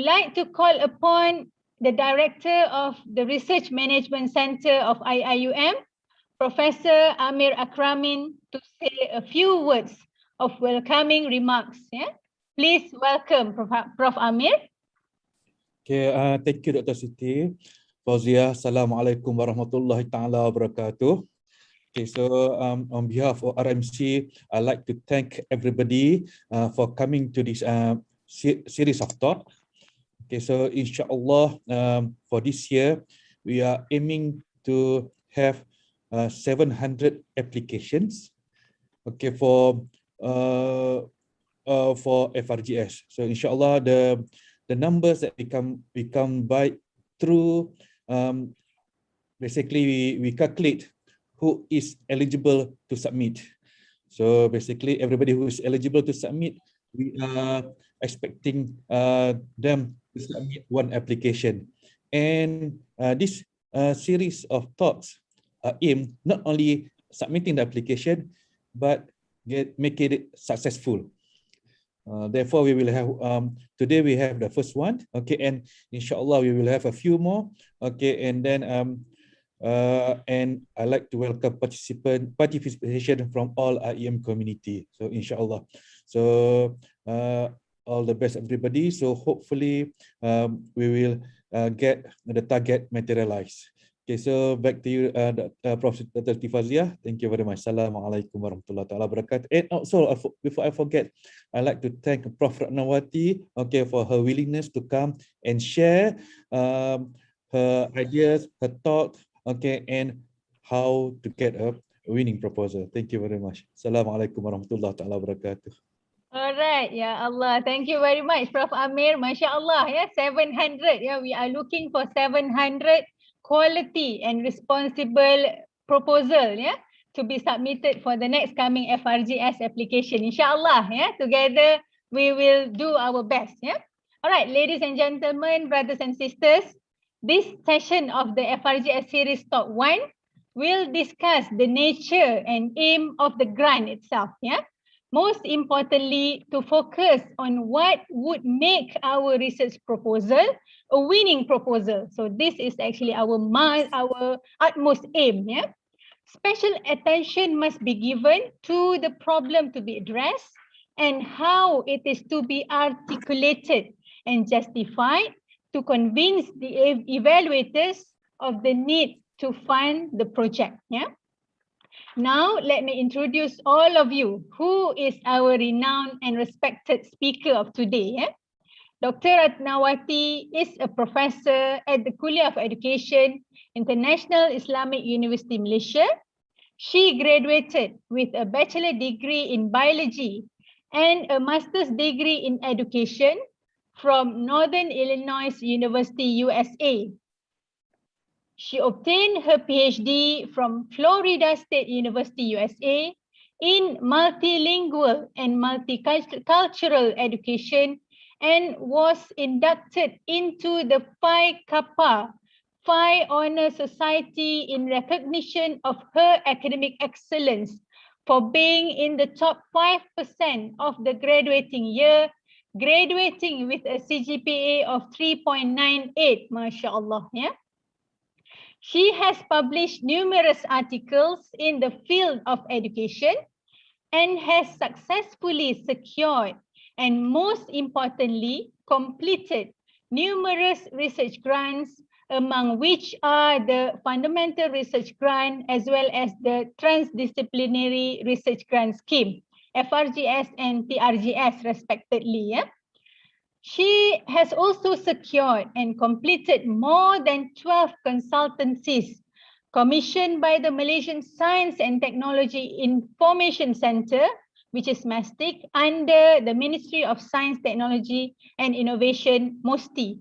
like to call upon the Director of the Research Management Center of IIUM, Professor Amir Akramin, to say a few words of welcoming remarks. Yeah? Please welcome Prof. Amir. Okay, thank you, Dr. Siti. Fauziah, Assalamualaikum warahmatullahi taala wabarakatuh. Okay, so on behalf of RMC, I'd like to thank everybody for coming to this series of talk. Okay, so inshallah, for this year, we are aiming to have 700 applications. Okay, for FRGS. So inshallah, the numbers that we come by through basically we calculate who is eligible to submit. So basically everybody who is eligible to submit, we are expecting them to submit one application. And this series of talks aim not only submitting the application, but making it successful. Therefore, we will have today we have the first one, okay, and inshallah we will have a few more, okay, and then and I like to welcome participation from all IEM community. So inshallah, so all the best everybody. So hopefully we will get the target materialized. Okay, so back to you, Prof. Dr. Fauziah. Thank you very much. Assalamualaikum warahmatullahi wabarakatuh. And also, before I forget, I'd like to thank Prof. RATNAWATI, okay, for her willingness to come and share her ideas, her thoughts, okay, and how to get a winning proposal. Thank you very much. Assalamualaikum warahmatullahi wabarakatuh. Alright, ya Allah. Thank you very much, Prof. Amir. Masya Allah, ya, 700. Yeah, we are looking for 700 quality and responsible proposal, yeah, to be submitted for the next coming FRGS application. Inshallah, yeah, together we will do our best, yeah. All right, ladies and gentlemen, brothers and sisters, this session of the FRGS series Talk 1 will discuss the nature and aim of the grant itself, yeah. Most importantly, to focus on what would make our research proposal a winning proposal. So this is actually our utmost aim. Yeah? Special attention must be given to the problem to be addressed and how it is to be articulated and justified to convince the evaluators of the need to fund the project. Yeah? Now, let me introduce all of you who is our renowned and respected speaker of today. Dr. RATNAWATI is a professor at the Kulliyyah of Education, International Islamic University, Malaysia. She graduated with a bachelor degree in biology and a master's degree in education from Northern Illinois University, USA. She obtained her PhD from Florida State University, USA in multilingual and multicultural education and was inducted into the Phi Kappa Phi Honor Society in recognition of her academic excellence for being in the top 5% of the graduating year, graduating with a CGPA of 3.98, mashallah, yeah. She has published numerous articles in the field of education and has successfully secured and most importantly completed numerous research grants, among which are the Fundamental Research Grant as well as the Transdisciplinary Research Grant Scheme, FRGS and TRGS respectively. Yeah? She has also secured and completed more than 12 consultancies commissioned by the Malaysian Science and Technology Information Center, which is MASTIC, under the Ministry of Science, Technology and Innovation, MOSTI,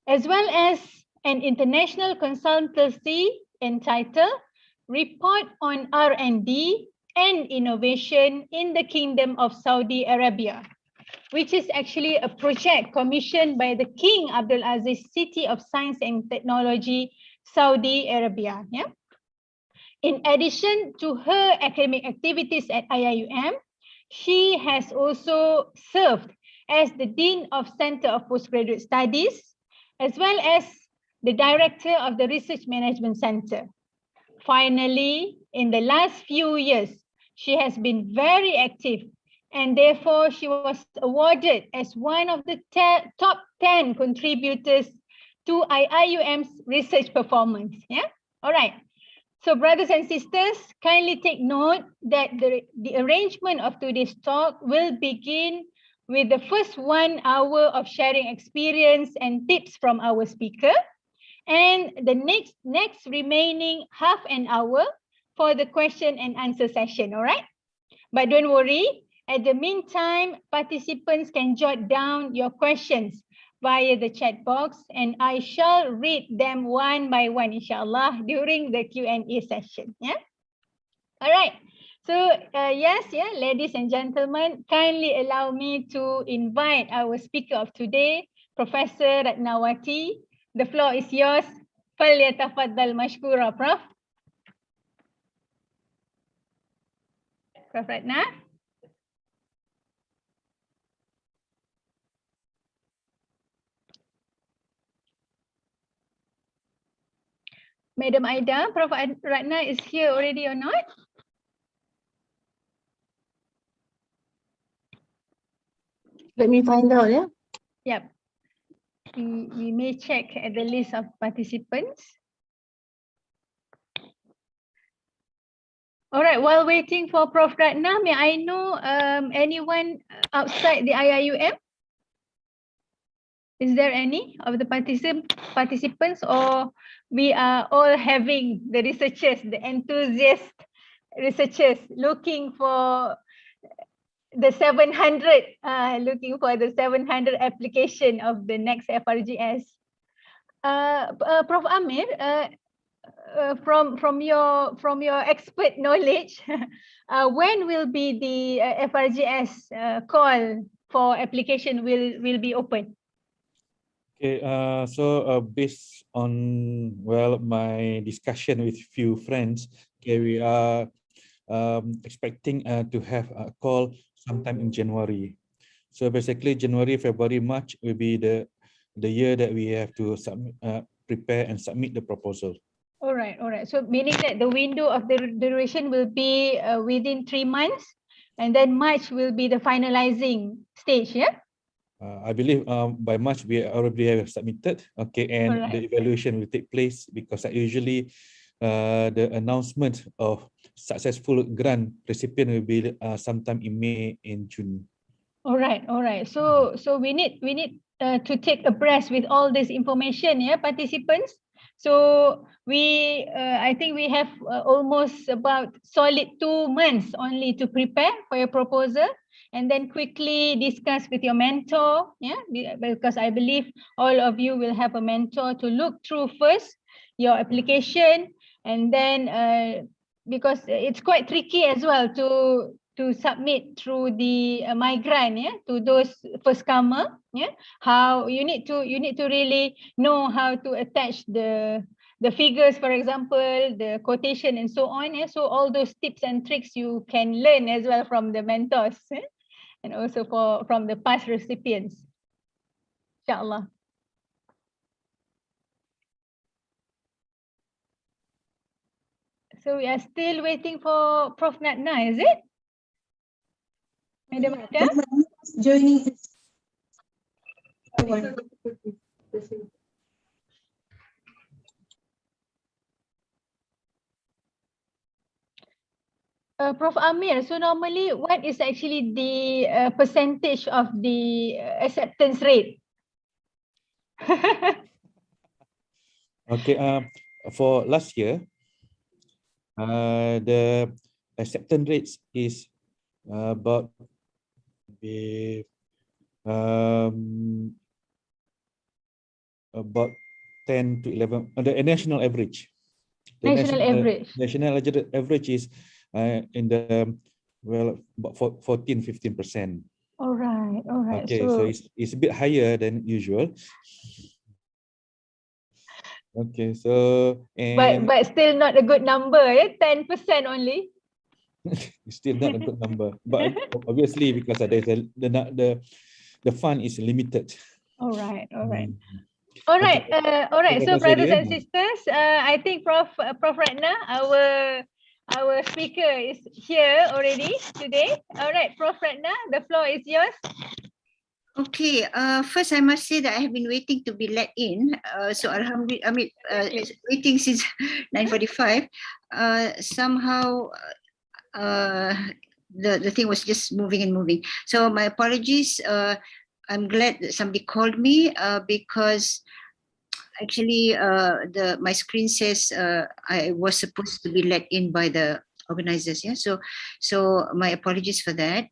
as well as an international consultancy entitled Report on R&D and Innovation in the Kingdom of Saudi Arabia, which is actually a project commissioned by the King Abdul Aziz Siti of Science and Technology, Saudi Arabia. Yeah? In addition to her academic activities at IIUM, she has also served as the Dean of Center of Postgraduate Studies, as well as the Director of the Research Management Center. Finally, in the last few years, she has been very active, and therefore she was awarded as one of the top 10 contributors to IIUM's research performance. Yeah, all right. So brothers and sisters, kindly take note that the arrangement of today's talk will begin with the first 1 hour of sharing experience and tips from our speaker, and the next remaining half an hour for the question and answer session, all right? But don't worry, at the meantime, participants can jot down your questions via the chat box, and I shall read them one by one, inshallah, during the Q&A session, yeah? All right, so yes, ladies and gentlemen, kindly allow me to invite our speaker of today, Professor Ratnawati. The floor is yours. Falyatafaddal mashkura, Prof. Prof Ratna. Madam Aida, Prof Ratna is here already or not? Let me find out, yeah. Yep. We may check at the list of participants. All right, while waiting for Prof Ratna, may I know anyone outside the IIUM? Is there any of the participants, or we are all having the researchers, the enthusiast researchers looking for the 700, looking for the 700 application of the next FRGS. Prof Amir, from your expert knowledge, when will be the FRGS call for application will be open? Okay, so based on my discussion with few friends, okay, we are expecting to have a call sometime in January. So basically, January, February, March will be the year that we have to submit, prepare and submit the proposal. All right. So meaning that the window of the duration will be within 3 months, and then March will be the finalizing stage, yeah? I believe by March we already have submitted, okay, and Alright. the evaluation will take place because usually the announcement of successful grant recipient will be sometime in May and June. All right. So we need to take abreast with all this information, yeah, participants. So I think we have almost about solid 2 months only to prepare for your proposal, and then quickly discuss with your mentor, yeah, because I believe all of you will have a mentor to look through first your application, and then because it's quite tricky as well to submit through the migrant, yeah, to those first comer, yeah. How you need to really know how to attach the figures, for example, the quotation and so on, yeah. So all those tips and tricks you can learn as well from the mentors, yeah? And also from the past recipients, inshallah. So we are still waiting for Prof Natna, is it? Madam Ada? Joining. Prof Amir, so normally what is actually the percentage of the acceptance rate? Okay, for last year, the acceptance rates is about about 10 to 11, the national average. The national average is in the about 14-15%. All right. Okay, so it's a bit higher than usual. Okay, so but still not a good number, yeah? 10% only. It's still not a good number, but obviously because there's the the fund is limited. All right, all right. Mm. All right, Okay. all right. So Terima kasih brothers dia. and sisters, I think Prof Ratna, our speaker is here already today. All right, Prof Ratna, the floor is yours. Okay, first I must say that I have been waiting to be let in. So alhamdulillah, I mean, waiting since 9:45. Somehow, the thing was just moving and moving. So my apologies. I'm glad that somebody called me because actually my screen says I was supposed to be let in by the organizers. Yeah. So my apologies for that.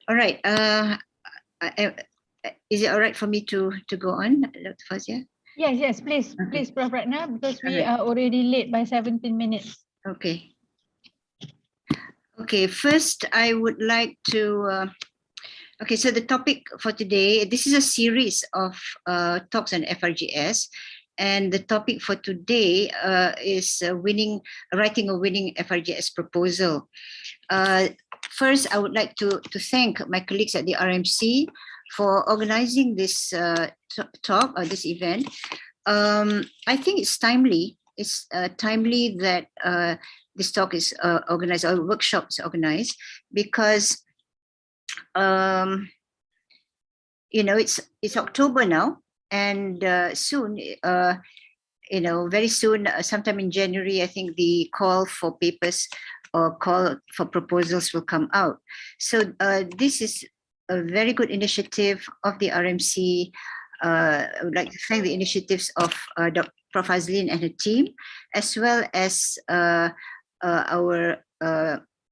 All right. Is it all right for me to go on, Dr. Fauziah? Yes, please, Okay. please, Prof Ratna, because we Alright. are already late by 17 minutes. Okay. Okay, first I would like to, okay, so the topic for today, this is a series of talks on FRGS. And the topic for today is writing a winning FRGS proposal. First, I would like to thank my colleagues at the RMC for organizing this talk or this event. I think it's timely. It's timely that this talk is organized, or workshop is organized, because you know, it's October now, and soon, you know, very soon, sometime in January, I think the call for papers or call for proposals will come out. So this is a very good initiative of the RMC. I would like to thank the initiatives of Prof. Azlin and her team, as well as our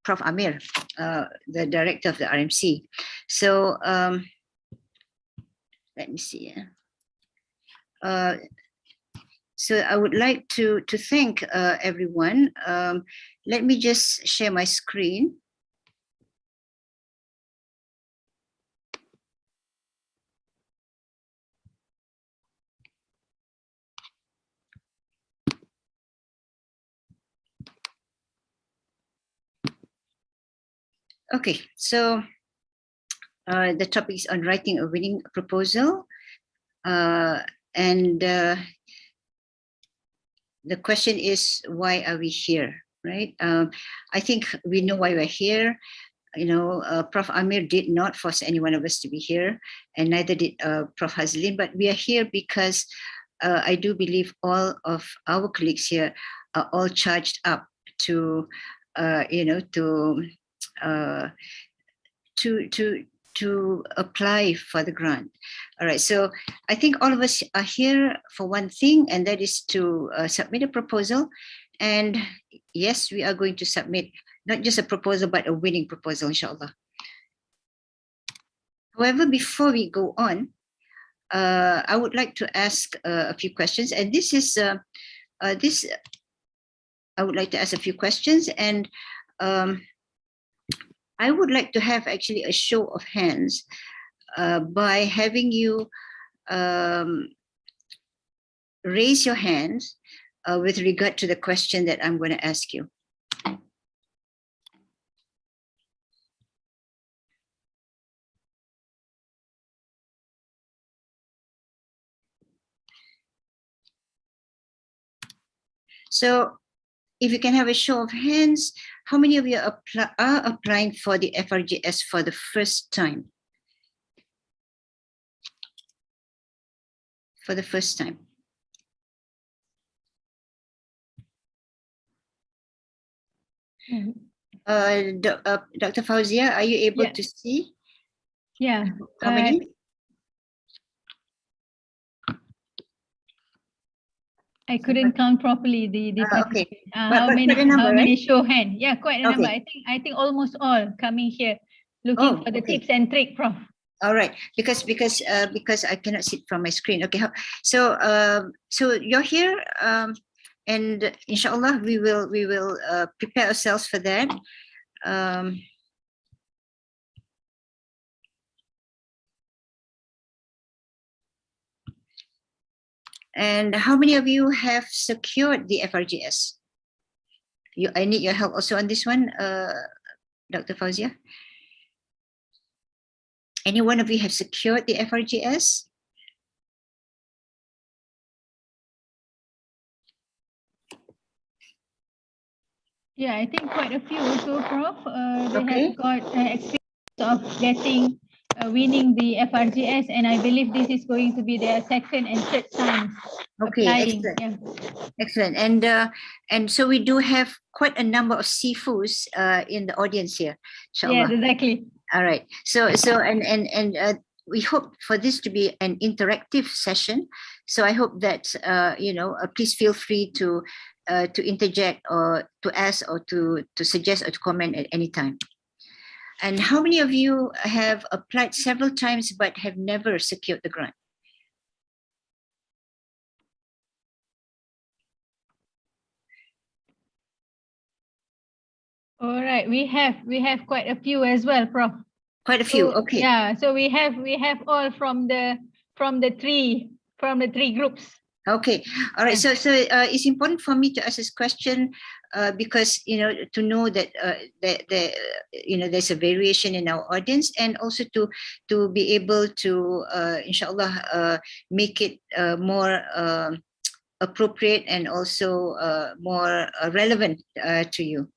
Prof. Amir, the director of the RMC. So let me see. So I would like to thank everyone. Let me just share my screen. Okay, so the topic is on writing a winning proposal. And the question is, why are we here, right? I think we know why we're here. You know, Prof. Amir did not force any one of us to be here, and neither did Prof. Hazlin, but we are here because I do believe all of our colleagues here are all charged up to, you know, to apply for the grant. All right, so I think all of us are here for one thing, and that is to submit a proposal. And yes, we are going to submit not just a proposal, but a winning proposal, inshallah. However, before we go on, I would like to ask a few questions. And this is, I would like to ask a few questions, and I would like to have actually a show of hands by having you raise your hands with regard to the question that I'm going to ask you. So if you can have a show of hands, how many of you are applying for the FRGS for the first time? For the first time. Dr. Fauziah, are you able to see? Yeah. How many? I couldn't count properly the okay. how But many quite a number, how many right? show hand. Yeah, quite a number. Okay. I think almost all coming here looking for the tips and trick, Prof. All right, because I cannot see it from my screen. Okay, so so you're here, and inshallah we will prepare ourselves for that. And how many of you have secured the FRGS? I need your help also on this one, Dr. Fauziah. Any one of you have secured the FRGS? Yeah, I think quite a few also, Prof. They Okay. have got experience of getting winning the FRGS, and I believe this is going to be their second and third time Okay, applying. excellent. Yeah. Excellent. And so we do have quite a number of SIFUs in the audience here. Yeah, Inshallah. exactly. All right. So we hope for this to be an interactive session. So I hope that please feel free to interject or to ask or to suggest or to comment at any time. And how many of you have applied several times but have never secured the grant? All right, we have quite a few as well, Prof. Quite a few. So, Okay. yeah, so we have all from the three groups. Okay, all right. Yeah. So it's important for me to ask this question because to know that there's a variation in our audience, and also to be able to inshallah make it more appropriate and also more relevant to you.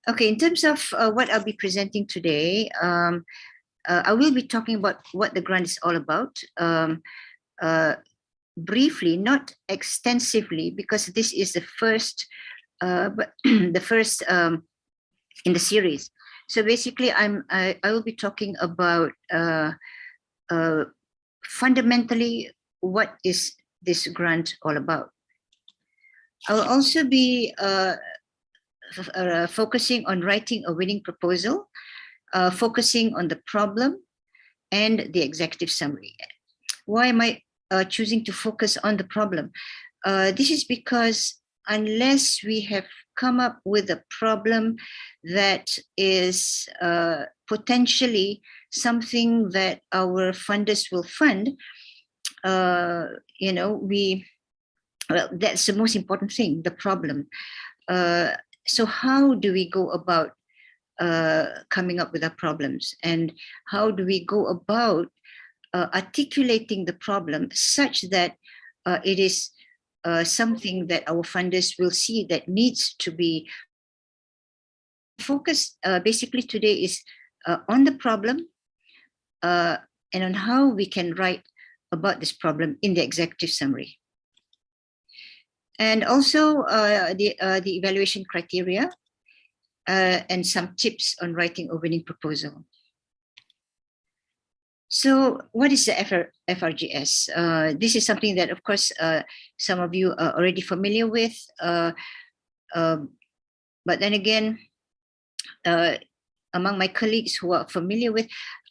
Okay, in terms of what I'll be presenting today, I will be talking about what the grant is all about. Briefly, not extensively, because this is the first, the first in the series. So basically, I will be talking about fundamentally what is this grant all about. I will also be focusing on writing a winning proposal, focusing on the problem and the executive summary. Why am I choosing to focus on the problem? This is because unless we have come up with a problem that is potentially something that our funders will fund, that's the most important thing, the problem. So how do we go about coming up with our problems, and how do we go about articulating the problem such that it is something that our funders will see that needs to be focused. Basically today is on the problem and on how we can write about this problem in the executive summary. And also the evaluation criteria and some tips on writing a winning proposal. So what is the FRGS? This is something that, of course, some of you are already familiar with. But then again, among my colleagues who are familiar with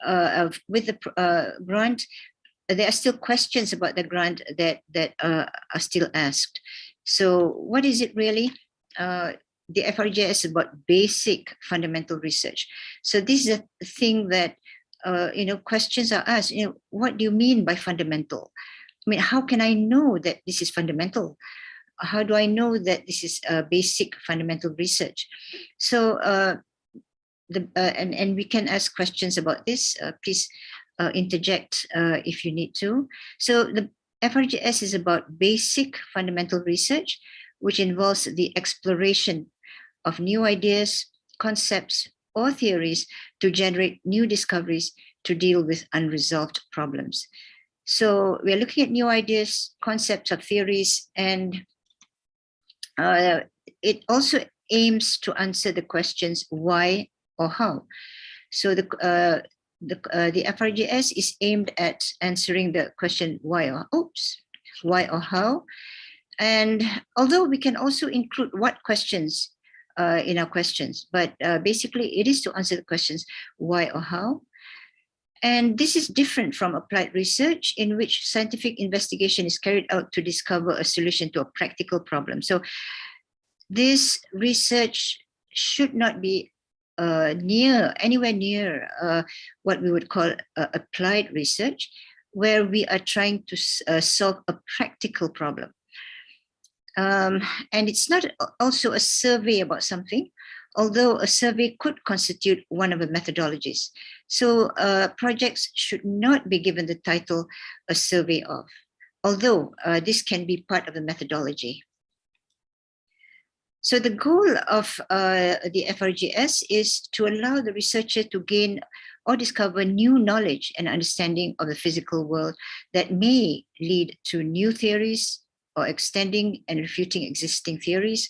the grant, there are still questions about the grant that are still asked. So what is it really? The FRGS is about basic fundamental research. So this is a thing that questions are asked. What do you mean by fundamental? I mean, how can I know that this is fundamental? How do I know that this is basic fundamental research? So and we can ask questions about this. Please interject if you need to. So the FRGS is about basic fundamental research, which involves the exploration of new ideas, concepts, or theories to generate new discoveries to deal with unresolved problems. So we're looking at new ideas, concepts, or theories, and it also aims to answer the questions why or how. So the FRGS is aimed at answering the question why or how. And although we can also include what questions in our questions, but basically it is to answer the questions why or how. And this is different from applied research, in which scientific investigation is carried out to discover a solution to a practical problem. So this research should not be anywhere near what we would call applied research, where we are trying to solve a practical problem. And it's not also a survey about something although a survey could constitute one of the methodologies. So projects should not be given the title a survey of, although this can be part of the methodology. So the goal of the FRGS is to allow the researcher to gain or discover new knowledge and understanding of the physical world that may lead to new theories or extending and refuting existing theories,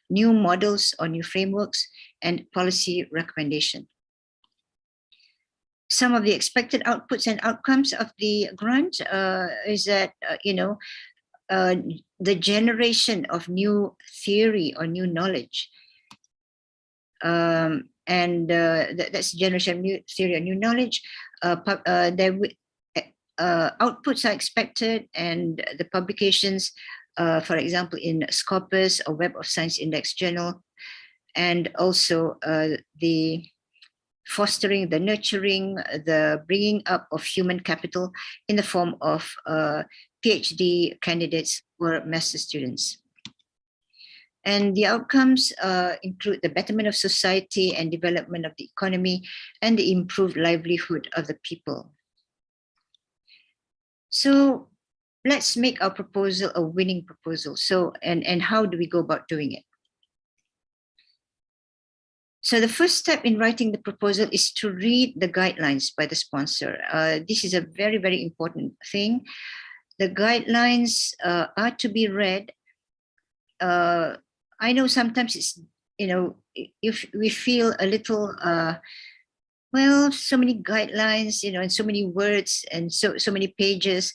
new models or new frameworks, and policy recommendation. Some of the expected outputs and outcomes of the grant is that, the generation of new theory or new knowledge. That's generation of new theory or new knowledge. Outputs are expected, and the publications, for example, in Scopus or Web of Science Index Journal, and also the fostering, the nurturing, the bringing up of human capital in the form of PhD candidates or master students. And the outcomes include the betterment of society and development of the economy and the improved livelihood of the people. So let's make our proposal a winning proposal. So, and how do we go about doing it? So the first step in writing the proposal is to read the guidelines by the sponsor. This is a very, very important thing. The guidelines are to be read. I know sometimes it's, if we feel a little, well, so many guidelines, and so many words and so many pages,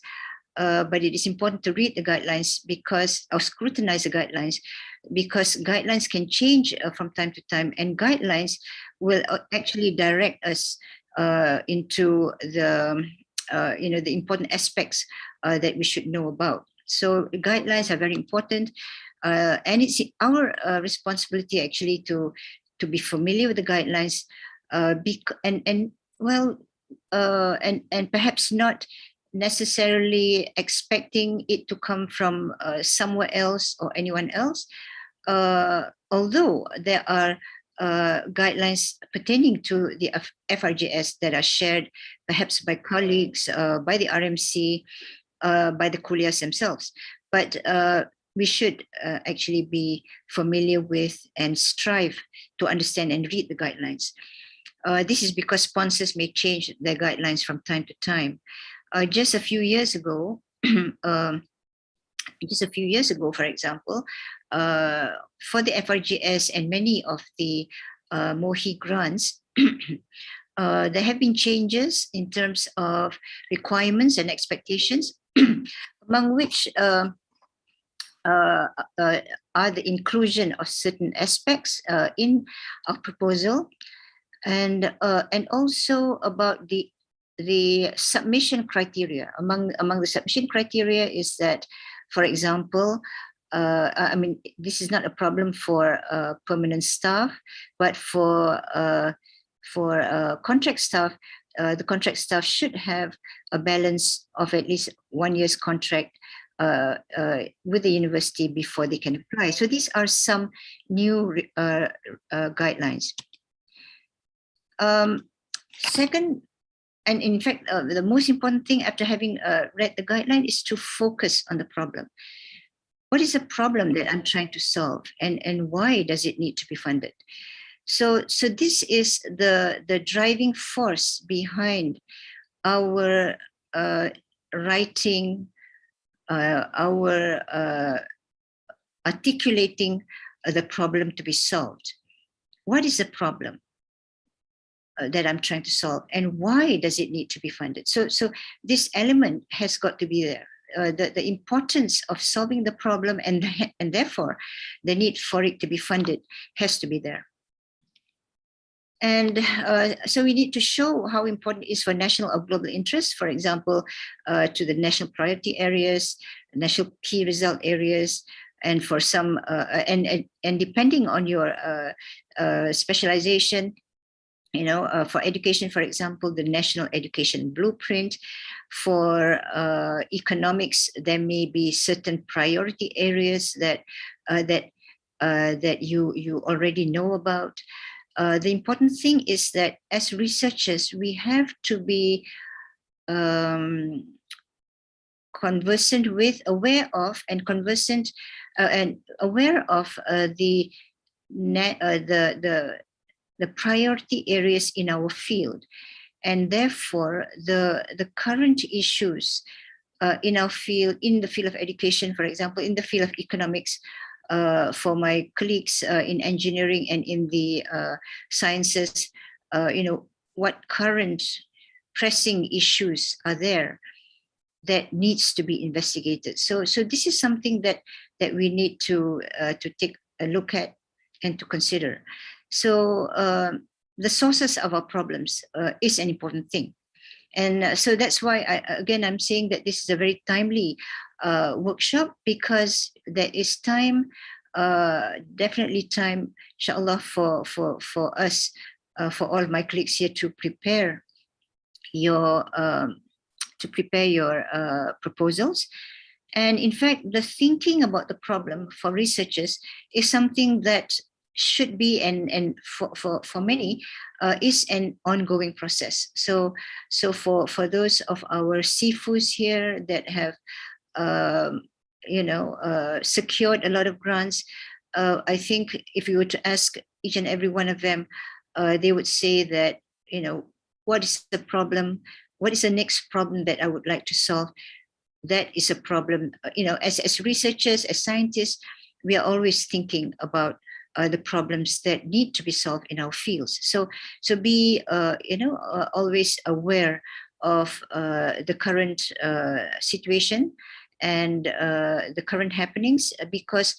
but it is important to read the guidelines or scrutinize the guidelines, because guidelines can change from time to time, and guidelines will actually direct us into the, the important aspects that we should know about. So guidelines are very important, and it's our responsibility actually to be familiar with the guidelines, and perhaps not necessarily expecting it to come from somewhere else or anyone else, although there are guidelines pertaining to the FRGS that are shared perhaps by colleagues, by the RMC, by the Kulliyyahs themselves. But we should actually be familiar with and strive to understand and read the guidelines. This is because sponsors may change their guidelines from time to time. Just a few years ago, for example, for the FRGS and many of the MOHD grants, there have been changes in terms of requirements and expectations, among which are the inclusion of certain aspects in our proposal, and also about the submission criteria. Among the submission criteria is that, for example, I mean, this is not a problem for permanent staff, but for contract staff, the contract staff should have a balance of at least 1 year's contract with the university before they can apply. So these are some new guidelines. Second, and in fact, the most important thing after having read the guideline is to focus on the problem. What is the problem that I'm trying to solve, and why does it need to be funded? So this is the driving force behind our writing, our articulating the problem to be solved. What is the problem that I'm trying to solve, and why does it need to be funded? So this element has got to be there. The importance of solving the problem and therefore the need for it to be funded has to be there. And so we need to show how important it is for national or global interest, for example, to the national priority areas, national key result areas, and for some, and depending on your specialization, for education, for example, the National Education Blueprint. For economics, there may be certain priority areas that that you already know about. The important thing is that as researchers, we have to be conversant with, aware of, and conversant and aware of the priority areas in our field, and therefore the current issues in our field, in the field of education, for example, in the field of economics, for my colleagues in engineering and in the sciences, what current pressing issues are there that needs to be investigated. So this is something that we need to take a look at and to consider. So the sources of our problems is an important thing. And so that's why, I'm saying that this is a very timely workshop, because there is time, definitely time, inshallah, for us, for all of my colleagues here to prepare your proposals. And in fact, the thinking about the problem for researchers is something that should be, and for many, is an ongoing process. So for those of our SIFUs here that have secured a lot of grants, I think if you were to ask each and every one of them, they would say that, what is the problem? What is the next problem that I would like to solve? That is a problem, as researchers, as scientists, we are always thinking about the problems that need to be solved in our fields. So be always aware of the current situation and the current happenings, because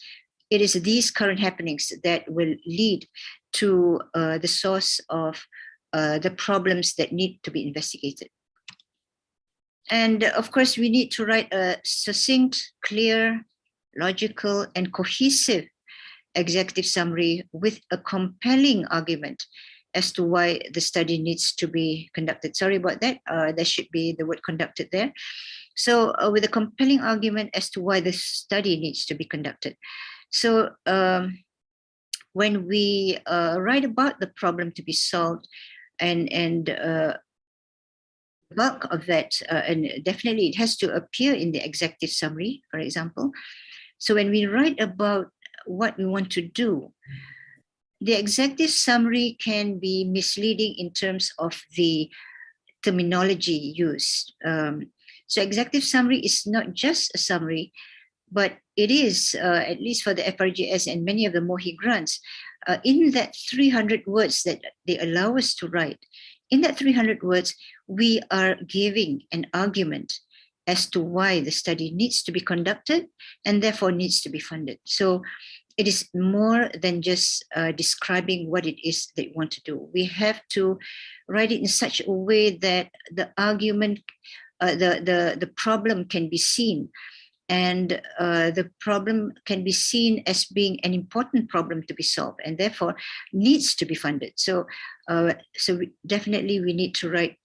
it is these current happenings that will lead to the source of the problems that need to be investigated. And of course, we need to write a succinct, clear, logical, and cohesive executive summary with a compelling argument as to why the study needs to be conducted. Sorry about that. There should be the word conducted there. So with a compelling argument as to why the study needs to be conducted. So when we write about the problem to be solved, and bulk of that, and definitely it has to appear in the executive summary, for example. So when we write about what we want to do, the executive summary can be misleading in terms of the terminology used. So executive summary is not just a summary, but it is, at least for the FRGS and many of the MOHD grants, in that 300 words that they allow us to write, in that 300 words, we are giving an argument as to why the study needs to be conducted and therefore needs to be funded. So it is more than just describing what it is they want to do. We have to write it in such a way that the argument, the problem can be seen, and the problem can be seen as being an important problem to be solved and therefore needs to be funded. So definitely we need to write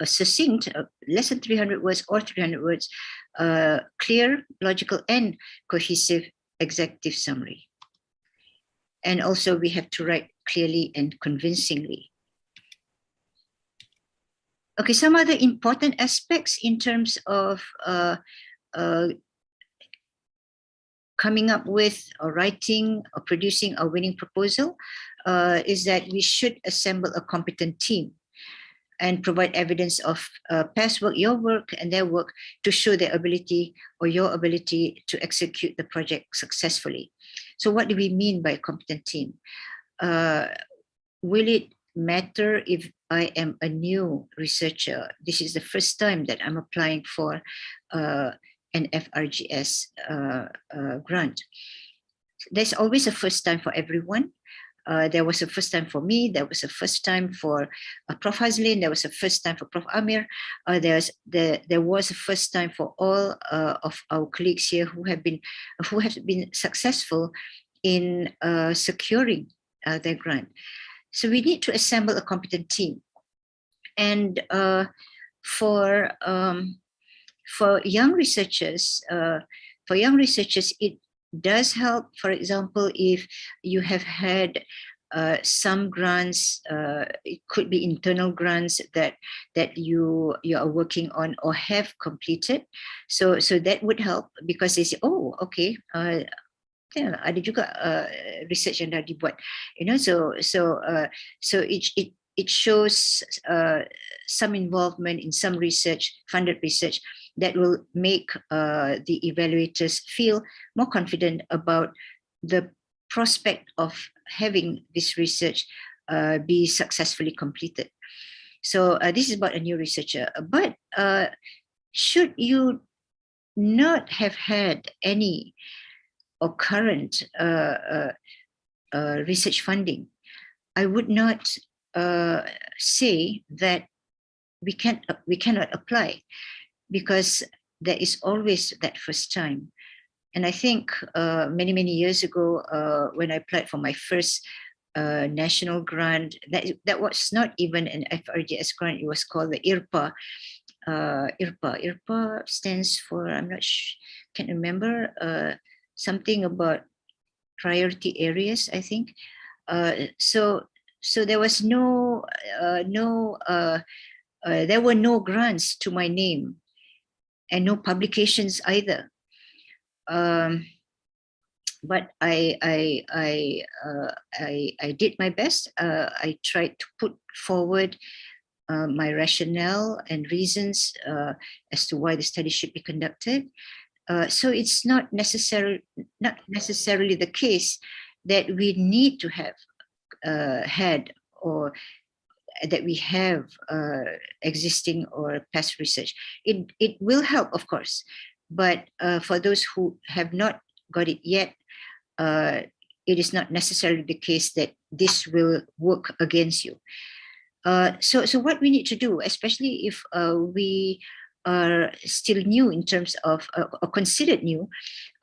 a succinct, less than 300 words or 300 words, clear, logical, and cohesive executive summary. And also we have to write clearly and convincingly. Okay, some other important aspects in terms of coming up with or writing or producing a winning proposal is that we should assemble a competent team and provide evidence of past work, your work and their work, to show their ability or your ability to execute the project successfully. So what do we mean by a competent team? Will it matter if I am a new researcher? This is the first time that I'm applying for an FRGS grant. There's always a first time for everyone. There was a first time for me. There was a first time for Prof Hazlin. There was a first time for Prof Amir. There was a first time for all of our colleagues here who have been successful in securing their grant. So we need to assemble a competent team, and for young researchers, it does help. For example, if you have had some grants, it could be internal grants that you are working on or have completed. So that would help, because they say, oh, okay, ada juga research yang dah dibuat, so it shows some involvement in some research, funded research, that will make the evaluators feel more confident about the prospect of having this research be successfully completed. So this is about a new researcher. But should you not have had any or current research funding, I would not say that we cannot apply, because there is always that first time. And I think many years ago, when I applied for my first national grant, that was not even an FRGS grant, it was called the IRPA. IRPA stands for, I'm not sure, can't remember, something about priority areas, I think. So there was there were no grants to my name, and no publications either. But I did my best. I tried to put forward my rationale and reasons as to why the study should be conducted. So it's not necessarily the case that we need to have had, or that we have existing or past research. It will help, of course, but for those who have not got it yet, it is not necessarily the case that this will work against you. So what we need to do, especially if we are still new in terms of, or considered new,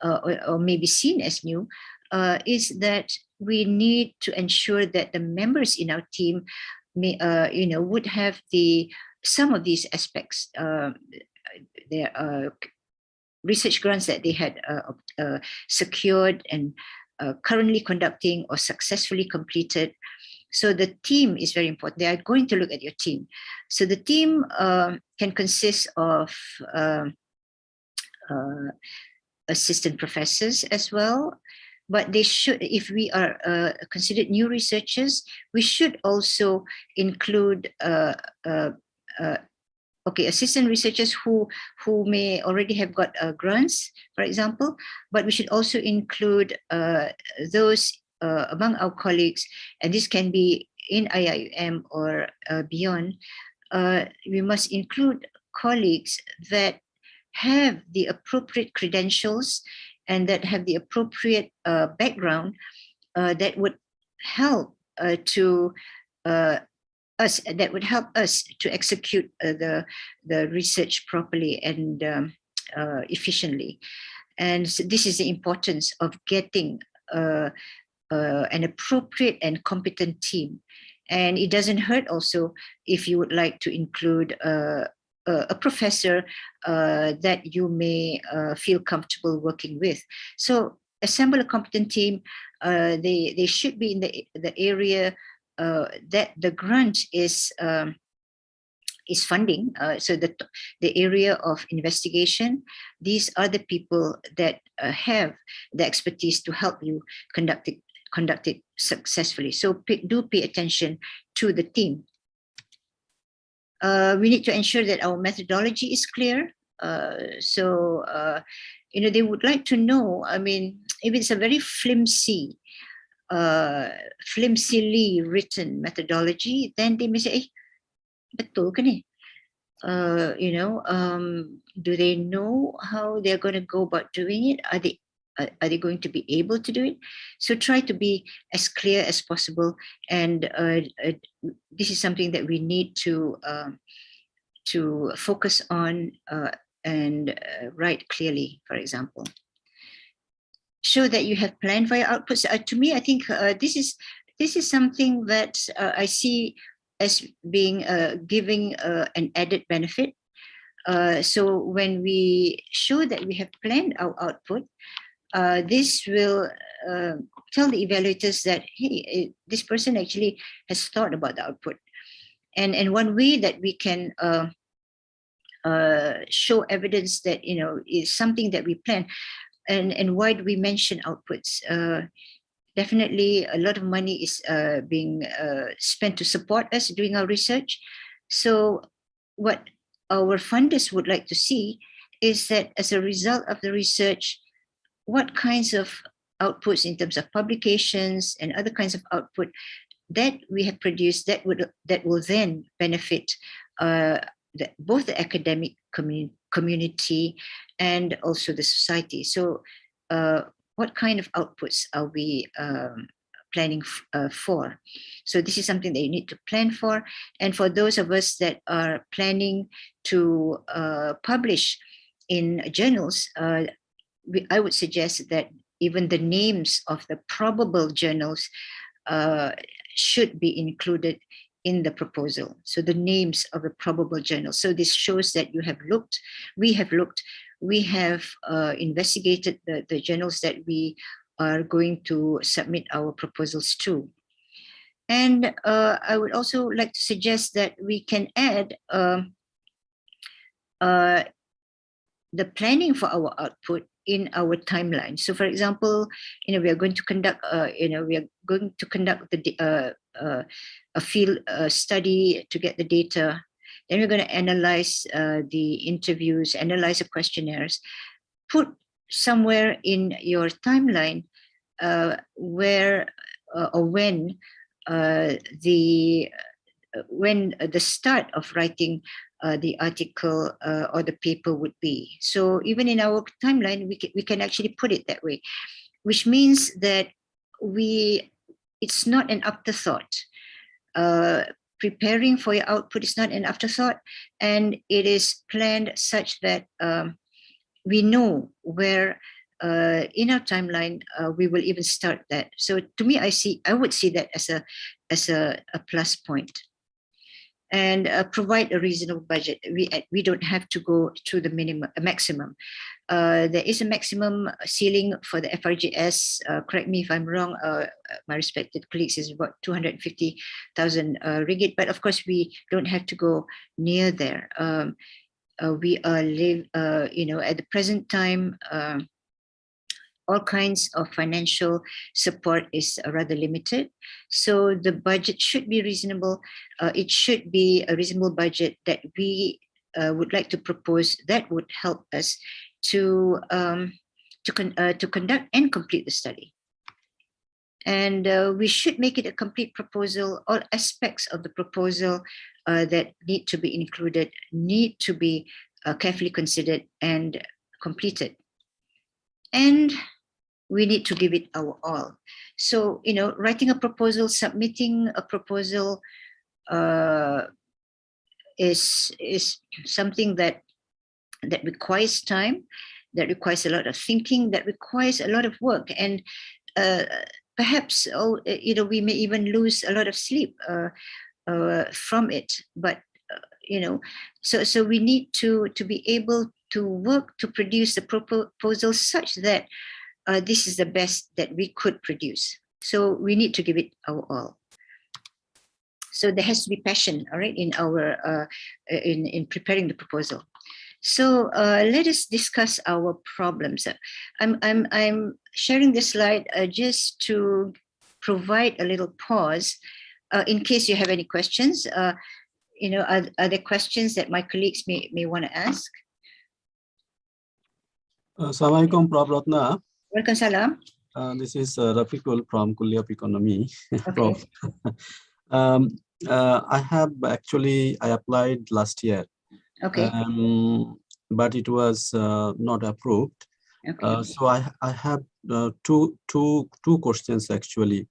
or maybe seen as new, is that we need to ensure that the members in our team may, would have some of these aspects. There are research grants that they had secured and currently conducting or successfully completed. So the team is very important. They are going to look at your team. So the team can consist of assistant professors as well, but they should, if we are considered new researchers, we should also include assistant researchers who may already have got grants, for example, but we should also include those among our colleagues, and this can be in IIUM or beyond. We must include colleagues that have the appropriate credentials and that have the appropriate background that would help us to execute the research properly and efficiently. And so this is the importance of getting an appropriate and competent team. And it doesn't hurt also if you would like to include a professor that you may feel comfortable working with. So assemble a competent team. They should be in the area that the grant is funding. So the area of investigation, these are the people that have the expertise to help you conduct it successfully. So do pay attention to the team. We need to ensure that our methodology is clear. They would like to know, I mean, if it's a very flimsily written methodology, then they may say, betul ka ni? Do they know how they're going to go about doing it? Are they going to be able to do it? So try to be as clear as possible, and this is something that we need to focus on and write clearly. For example, show that you have planned for your outputs. To me, I think this is something that I see as being giving an added benefit. So when we show that we have planned our output, this will tell the evaluators that, hey, this person actually has thought about the output. And one way that we can show evidence that, you know, is something that we plan. And why do we mention outputs? Definitely a lot of money is being spent to support us doing our research. So what our funders would like to see is that as a result of the research, what kinds of outputs in terms of publications and other kinds of output that we have produced that will then benefit both the academic community and also the society. So what kind of outputs are we planning for? So this is something that you need to plan for. And for those of us that are planning to publish in journals, I would suggest that even the names of the probable journals should be included in the proposal. So the names of the probable journals. So this shows that you have looked, we have investigated the journals that we are going to submit our proposals to. And I would also like to suggest that we can add the planning for our output in our timeline. So, for example, you know, we are going to conduct, a field study to get the data. Then we're going to analyze the interviews, analyze the questionnaires. Put somewhere in your timeline where or when the start of writing the article or the paper would be. So even in our timeline, we can actually put it that way, which means that it's not an afterthought. Preparing for your output is not an afterthought, and it is planned such that we know where in our timeline we will even start that. So to me, I would see that as a plus point. And provide a reasonable budget. We don't have to go to the maximum. There is a maximum ceiling for the FRGS. Correct me if I'm wrong. My respected colleagues, is about 250,000 ringgit. But of course, we don't have to go near there. We are at the present time. All kinds of financial support is rather limited. So the budget should be reasonable. It should be a reasonable budget that we would like to propose that would help us to conduct and complete the study. And we should make it a complete proposal. All aspects of the proposal that need to be included need to be carefully considered and completed. And we need to give it our all. So, you know, writing a proposal, submitting a proposal is something that requires time, that requires a lot of thinking, that requires a lot of work. And perhaps, we may even lose a lot of sleep from it. But, so we need to be able to work to produce the proposal such that this is the best that we could produce. So we need to give it our all. So there has to be passion, all right, in our in preparing the proposal. So let us discuss our problems. I'm sharing this slide just to provide a little pause in case you have any questions. Are there questions that my colleagues may want to ask? Assalamualaikum, Prof. Ratna. Welcome, salam. This is Rafiqul from Kulliyyah of Economy. Okay. Prof. I applied last year. Okay. But it was not approved. Okay. So I have two questions actually.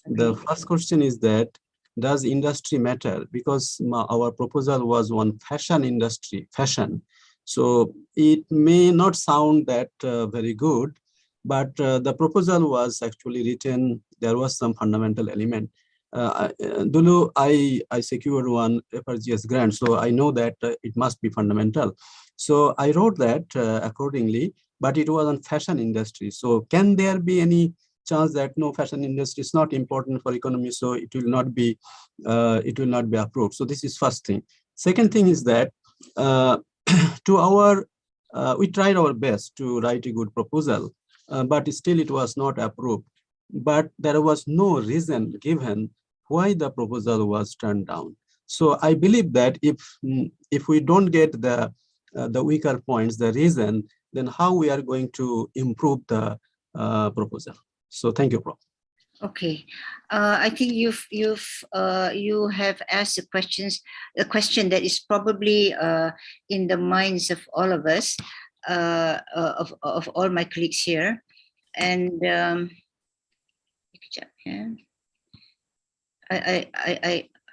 Okay. The first question is that, does industry matter? Because our proposal was on fashion industry, fashion. So it may not sound that very good, but the proposal was actually written, there was some fundamental element. Dulu, I secured one FRGS grant, so I know that it must be fundamental. So I wrote that accordingly, but it was on fashion industry. So can there be any chance that no, fashion industry is not important for economy, so it will not be approved? So this is first thing. Second thing is that we tried our best to write a good proposal, but still it was not approved. But there was no reason given why the proposal was turned down. So I believe that if we don't get the weaker points, the reason, then how we are going to improve the proposal. So thank you, Prof. Okay, I think you have asked a question that is probably in the minds of all of us, of all my colleagues here, and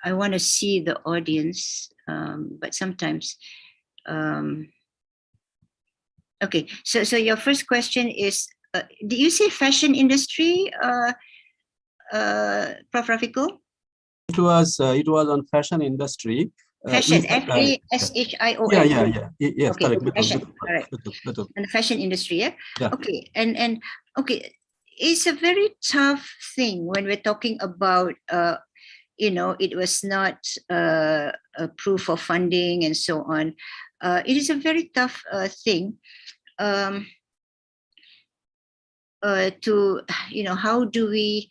I want to see the audience, but sometimes. Okay, so your first question is, did you say fashion industry, Prof. Rafiqul? It was on fashion industry. Fashion, F-A-S-H-I-O-N. Yeah. Yes, okay, correct. Fashion. All right. And the fashion industry, yeah? Okay, and okay, it's a very tough thing when we're talking about, it was not approved for funding and so on. It is a very tough thing to, how do we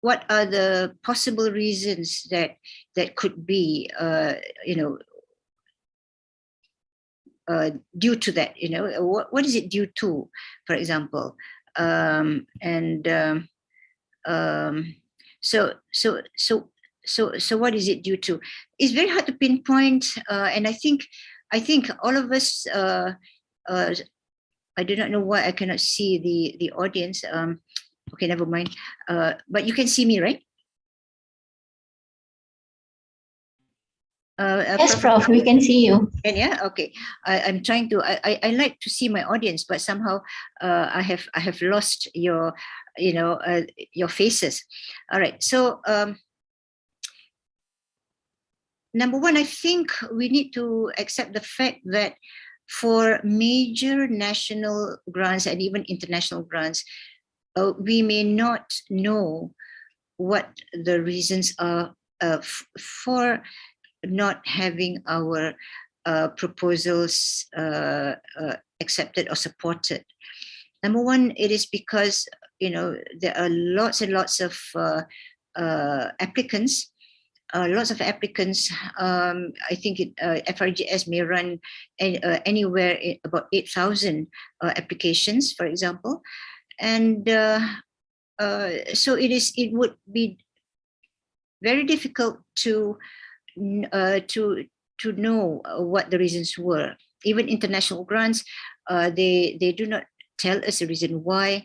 what are the possible reasons that could be, due to that? What is it due to, for example? So what is it due to? It's very hard to pinpoint, and I think all of us. I do not know why I cannot see the audience. Okay, never mind. But you can see me, right? Yes, Prof, we can see you. And yeah, okay. I'm trying to. I like to see my audience, but somehow I have lost your your faces. All right. So number one, I think we need to accept the fact that for major national grants and even international grants, we may not know what the reasons are for not having our proposals accepted or supported. Number one, it is because there are lots and lots of applicants. Lots of applicants. I think FRGS may run anywhere about 8,000 applications, for example, and so it would be very difficult to know what the reasons were. Even international grants, they do not tell us the reason why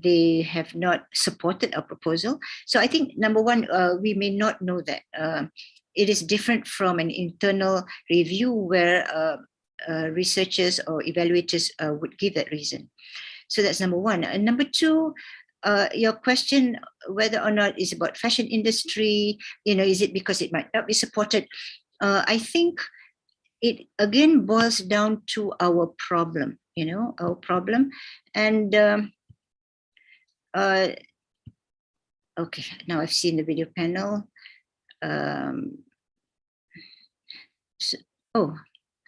they have not supported our proposal. So I think number one, we may not know that. It is different from an internal review where researchers or evaluators would give that reason. So that's number one. And number two, your question whether or not it's about fashion industry, is it because it might not be supported? I think it again boils down to our problem, our problem. And okay, now I've seen the video panel.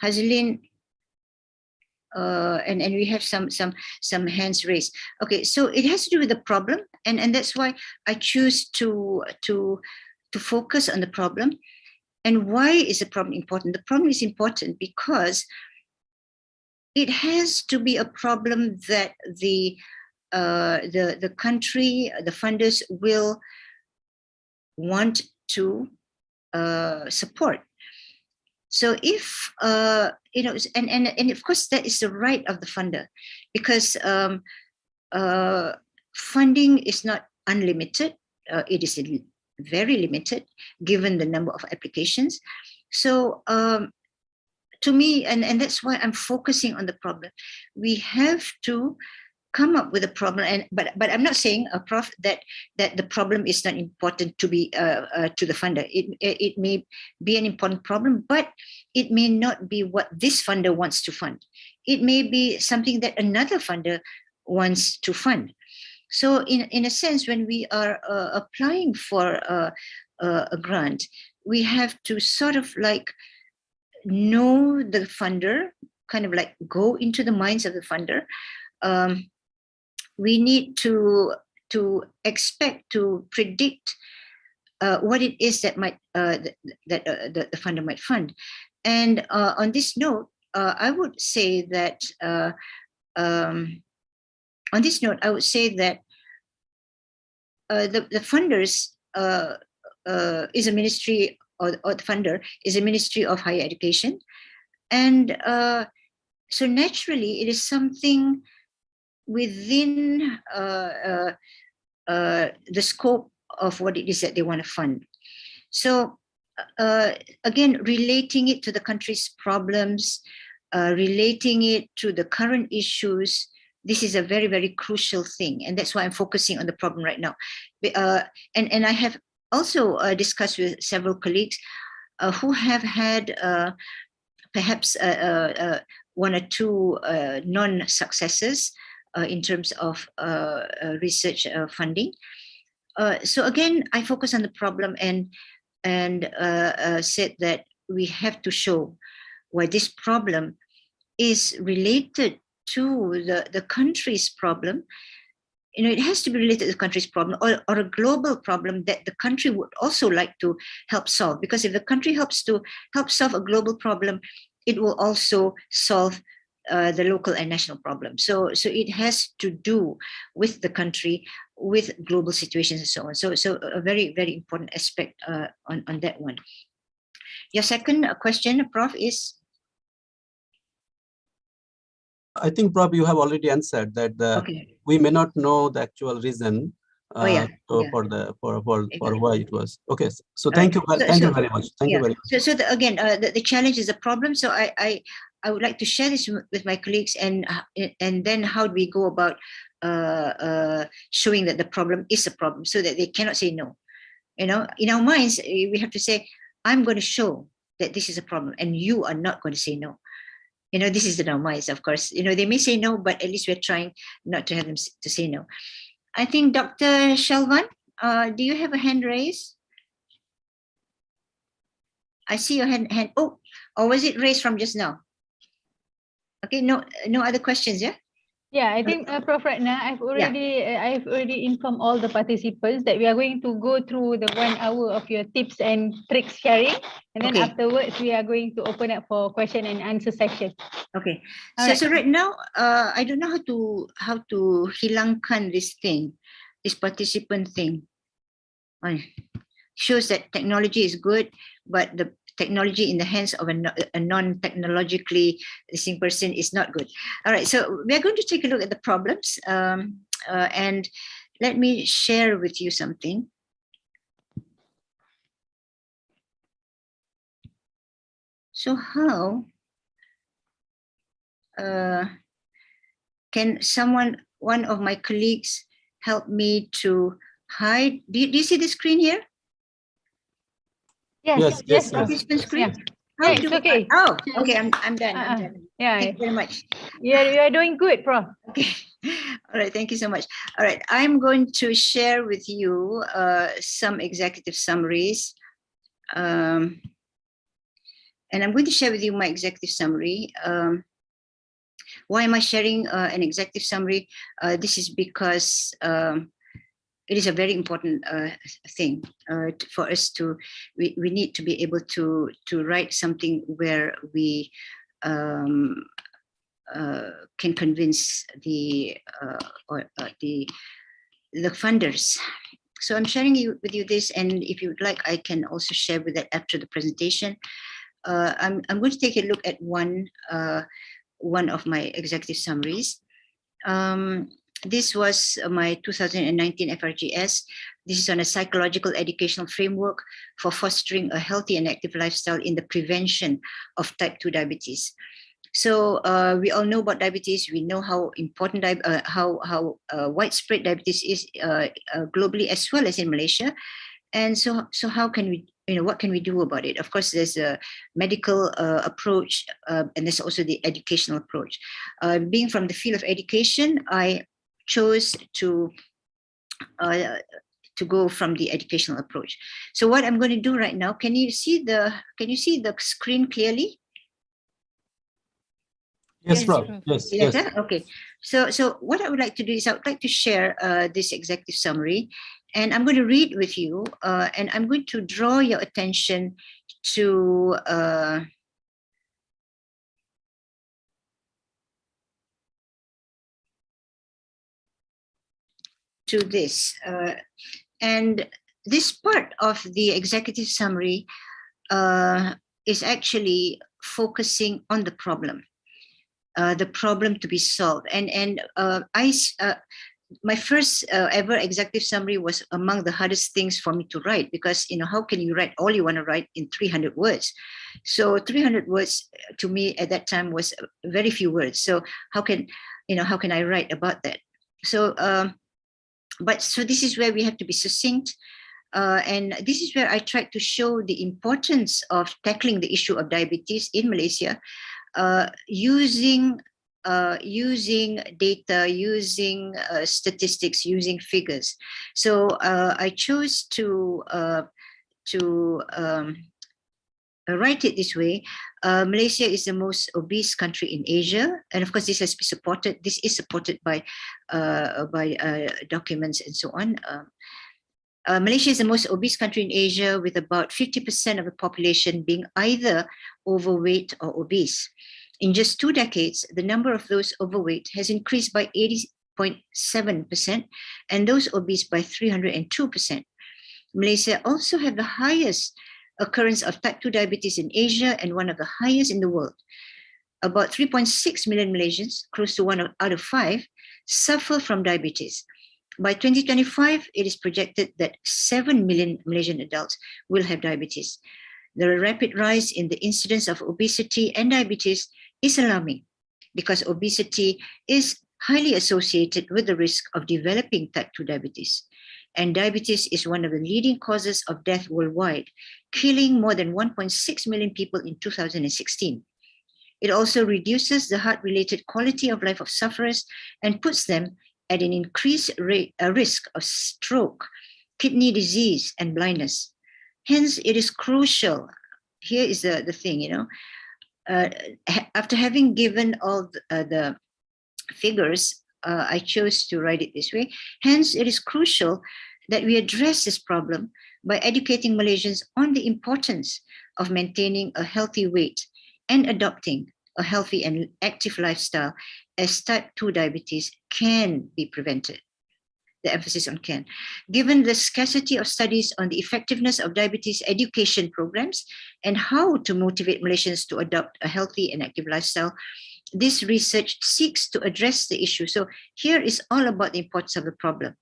Hazlin, and we have some hands raised. Okay, so it has to do with the problem, and that's why I choose to focus on the problem. And why is the problem important? The problem is important because it has to be a problem that the country, the funders will want to support. So if and of course that is the right of the funder, because funding is not unlimited. It is very limited given the number of applications. So to me, and that's why I'm focusing on the problem. We have to come up with a problem, and but I'm not saying, Prof, that the problem is not important to be to the funder. It may be an important problem, but it may not be what this funder wants to fund. It may be something that another funder wants to fund. So in a sense, when we are applying for a grant, we have to sort of like know the funder, kind of like go into the minds of the funder. We need to expect, to predict what it is that might that the funder might fund. And on this note, I would say that the funders is a ministry, or the funder is a Ministry of Higher Education, and so naturally it is something within the scope of what it is that they want to fund. So again, relating it to the country's problems, relating it to the current issues, this is a very, very crucial thing. And that's why I'm focusing on the problem right now. And I have also discussed with several colleagues who have had perhaps one or two non-successes in terms of research funding. So again, I focus on the problem and said that we have to show why this problem is related to the country's problem. You know, it has to be related to the country's problem, or a global problem that the country would also like to help solve. Because if the country helps solve a global problem, it will also solve the local and national problem. So it has to do with the country, with global situations and so on. So a very, very important aspect on that one. Your second question, Prof, is? I think, Prof, you have already answered that we may not know the actual reason for why it was. Okay, so thank you very much. Thank you very much. So again, the challenge is a problem. So I would like to share this with my colleagues, and then how do we go about showing that the problem is a problem, so that they cannot say no. You know, in our minds, we have to say, I'm going to show that this is a problem, and you are not going to say no. You know, this is in our minds, of course. You know, they may say no, but at least we're trying not to have them to say no. I think Dr. Shelvan, do you have a hand raised? I see your hand. Oh, or was it raised from just now? Okay, no other questions, yeah? Yeah, I think Prof Ratna, I've already informed all the participants that we are going to go through the 1 hour of your tips and tricks sharing, and then afterwards we are going to open up for question and answer session. Okay. So right now, I don't know how to hilangkan this thing, this participant thing. Shows that technology is good, but the technology in the hands of a non-technologically listening person is not good. All right, so we're going to take a look at the problems, and let me share with you something. So how can one of my colleagues help me to hide? Do you see the screen here? Yes. Screen? Yeah, it's okay. Okay, I'm done. I'm done. Yeah. Thank you very much. You are doing good, Prof. Okay. All right, thank you so much. All right, I'm going to share with you some executive summaries. And I'm going to share with you my executive summary. Why am I sharing an executive summary? This is because it is a very important thing for us to, we need to be able to write something where we can convince the funders. So I'm sharing with you this, and if you would like, I can also share with that after the presentation. I'm going to take a look at one of my executive summaries. This was my 2019 FRGS. This is on a psychological educational framework for fostering a healthy and active lifestyle in the prevention of type 2 diabetes. So we all know about diabetes. We know how important, how widespread diabetes is globally as well as in Malaysia. And so how can we, what can we do about it? Of course, there's a medical approach, and there's also the educational approach. Being from the field of education, I chose to go from the educational approach. So what I'm going to do right now, can you see the screen clearly? Yes, Prof. Yes, yes. Okay. So what I would like to do is I would like to share this executive summary, and I'm going to read with you, and I'm going to draw your attention to this. And this part of the executive summary is actually focusing on the problem to be solved. And my first ever executive summary was among the hardest things for me to write, because how can you write all you want to write in 300 words? So 300 words to me at that time was very few words. So how can I write about that? So so this is where we have to be succinct. And this is where I tried to show the importance of tackling the issue of diabetes in Malaysia, using data, using statistics, using figures. So I chose to write it this way. Malaysia is the most obese country in Asia, and of course this has been supported. This is supported by documents and so on. Malaysia is the most obese country in Asia, with about 50% of the population being either overweight or obese. In just 2 decades, the number of those overweight has increased by 80.7%, and those obese by 302%. Malaysia also have the highest occurrence of type 2 diabetes in Asia, and one of the highest in the world. About 3.6 million Malaysians, close to 1 out of 5, suffer from diabetes. By 2025, it is projected that 7 million Malaysian adults will have diabetes. The rapid rise in the incidence of obesity and diabetes is alarming, because obesity is highly associated with the risk of developing type 2 diabetes. And diabetes is one of the leading causes of death worldwide, killing more than 1.6 million people in 2016. It also reduces the heart-related quality of life of sufferers and puts them at an increased risk of stroke, kidney disease, and blindness. Hence, it is crucial. Here is the thing, after having given all the figures, I chose to write it this way. Hence, it is crucial that we address this problem by educating Malaysians on the importance of maintaining a healthy weight and adopting a healthy and active lifestyle, as type 2 diabetes can be prevented. The emphasis on can. Given the scarcity of studies on the effectiveness of diabetes education programs and how to motivate Malaysians to adopt a healthy and active lifestyle, this research seeks to address the issue. So here is all about the importance of the problem.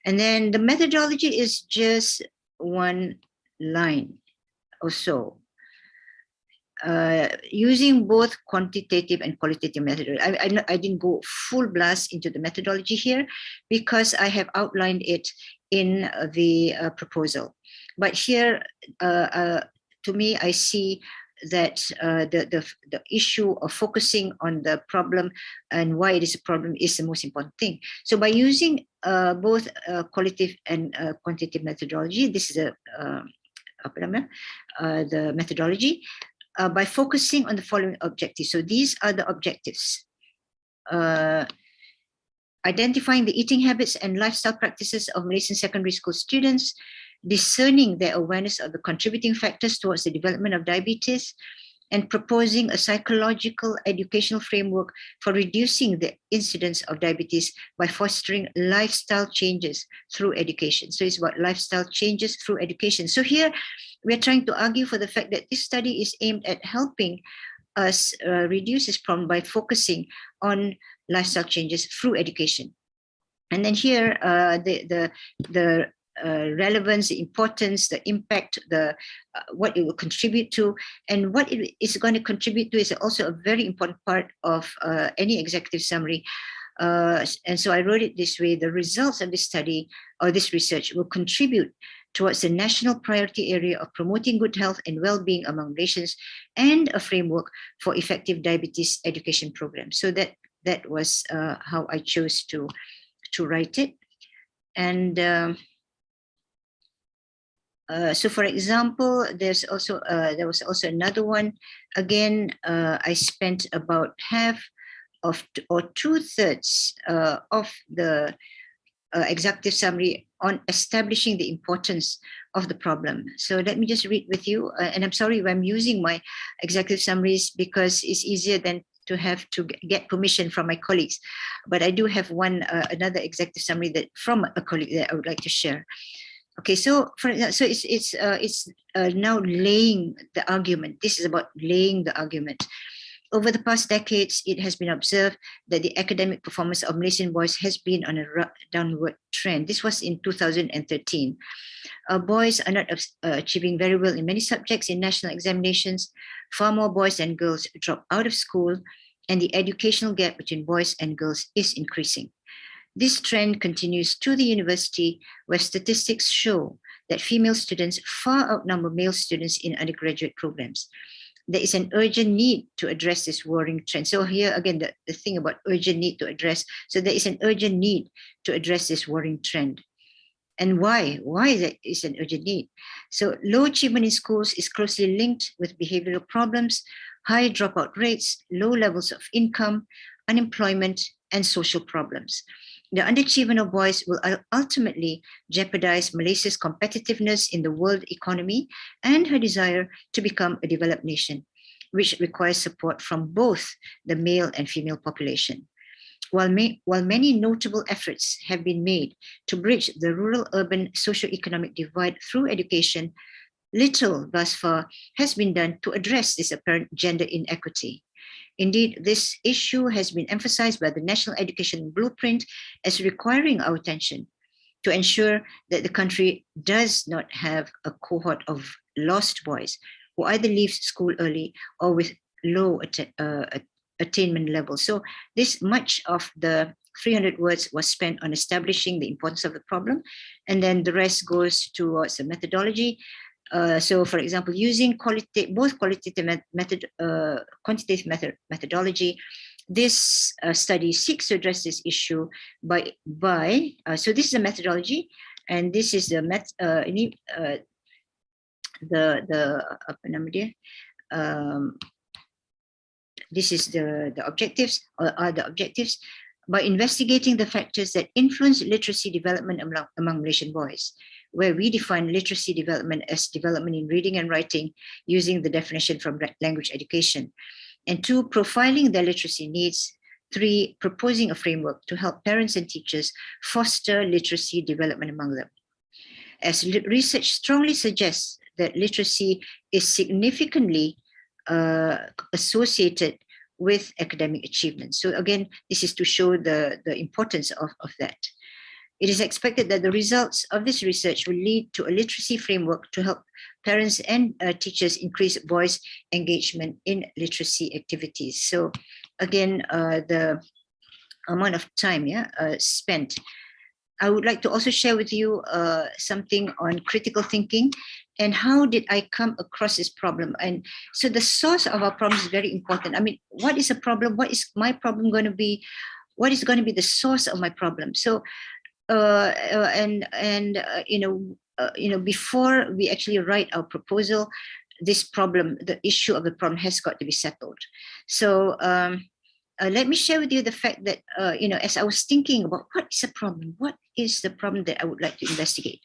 And then the methodology is just 1 line or so. Using both quantitative and qualitative methodology. I didn't go full blast into the methodology here, because I have outlined it in the proposal. But here, to me, I see that the issue of focusing on the problem and why it is a problem is the most important thing. So by using both qualitative and quantitative methodology, this is the methodology. By focusing on the following objectives. So these are the objectives. Identifying the eating habits and lifestyle practices of Malaysian secondary school students, discerning their awareness of the contributing factors towards the development of diabetes, and proposing a psychological educational framework for reducing the incidence of diabetes by fostering lifestyle changes through education. So it's about lifestyle changes through education. So here we're trying to argue for the fact that this study is aimed at helping us reduce this problem by focusing on lifestyle changes through education. And then here, the relevance, the importance, the impact, the what it will contribute to, and what it is going to contribute to is also a very important part of any executive summary. And so I wrote it this way: the results of this study or this research will contribute towards the national priority area of promoting good health and well-being among Malaysians and a framework for effective diabetes education programs. So that was how I chose to write it. And so, for example, there was also another one. Again, I spent about half of or 2/3 of the executive summary on establishing the importance of the problem. So let me just read with you. And I'm sorry if I'm using my executive summaries because it's easier than to have to get permission from my colleagues. But I do have another executive summary that from a colleague that I would like to share. Okay, so it's now laying the argument. This is about laying the argument. Over the past decades, it has been observed that the academic performance of Malaysian boys has been on a downward trend. This was in 2013. Boys are not achieving very well in many subjects in national examinations. Far more boys than girls drop out of school, and the educational gap between boys and girls is increasing. This trend continues to the university, where statistics show that female students far outnumber male students in undergraduate programs. There is an urgent need to address this worrying trend. So here again, the thing about urgent need to address. So there is an urgent need to address this worrying trend. And why? Why that is an urgent need? So low achievement in schools is closely linked with behavioral problems, high dropout rates, low levels of income, unemployment, and social problems. The underachievement of boys will ultimately jeopardize Malaysia's competitiveness in the world economy and her desire to become a developed nation, which requires support from both the male and female population. While many notable efforts have been made to bridge the rural-urban socio-economic divide through education, little thus far has been done to address this apparent gender inequity. Indeed, this issue has been emphasized by the National Education Blueprint as requiring our attention to ensure that the country does not have a cohort of lost boys who either leave school early or with low attainment levels. So this much of the 300 words was spent on establishing the importance of the problem, and then the rest goes towards the methodology. So, for example, using both quantitative methodology, this study seeks to address this issue by so this is a methodology, and this is the this is the objectives, or are the objectives, by investigating the factors that influence literacy development among Malaysian boys, where we define literacy development as development in reading and writing using the definition from language education. And 2, profiling their literacy needs. 3, proposing a framework to help parents and teachers foster literacy development among them. As research strongly suggests that literacy is significantly associated with academic achievement. So again, this is to show the importance of that. It is expected that the results of this research will lead to a literacy framework to help parents and teachers increase boys' engagement in literacy activities. So again, the amount of time spent. I would like to also share with you something on critical thinking and how did I come across this problem. And so the source of our problem is very important. I mean, what is a problem? What is my problem going to be? What is going to be the source of my problem? So before we actually write our proposal, this problem, the issue of the problem has got to be settled. So let me share with you the fact that, as I was thinking about what is a problem, what is the problem that I would like to investigate?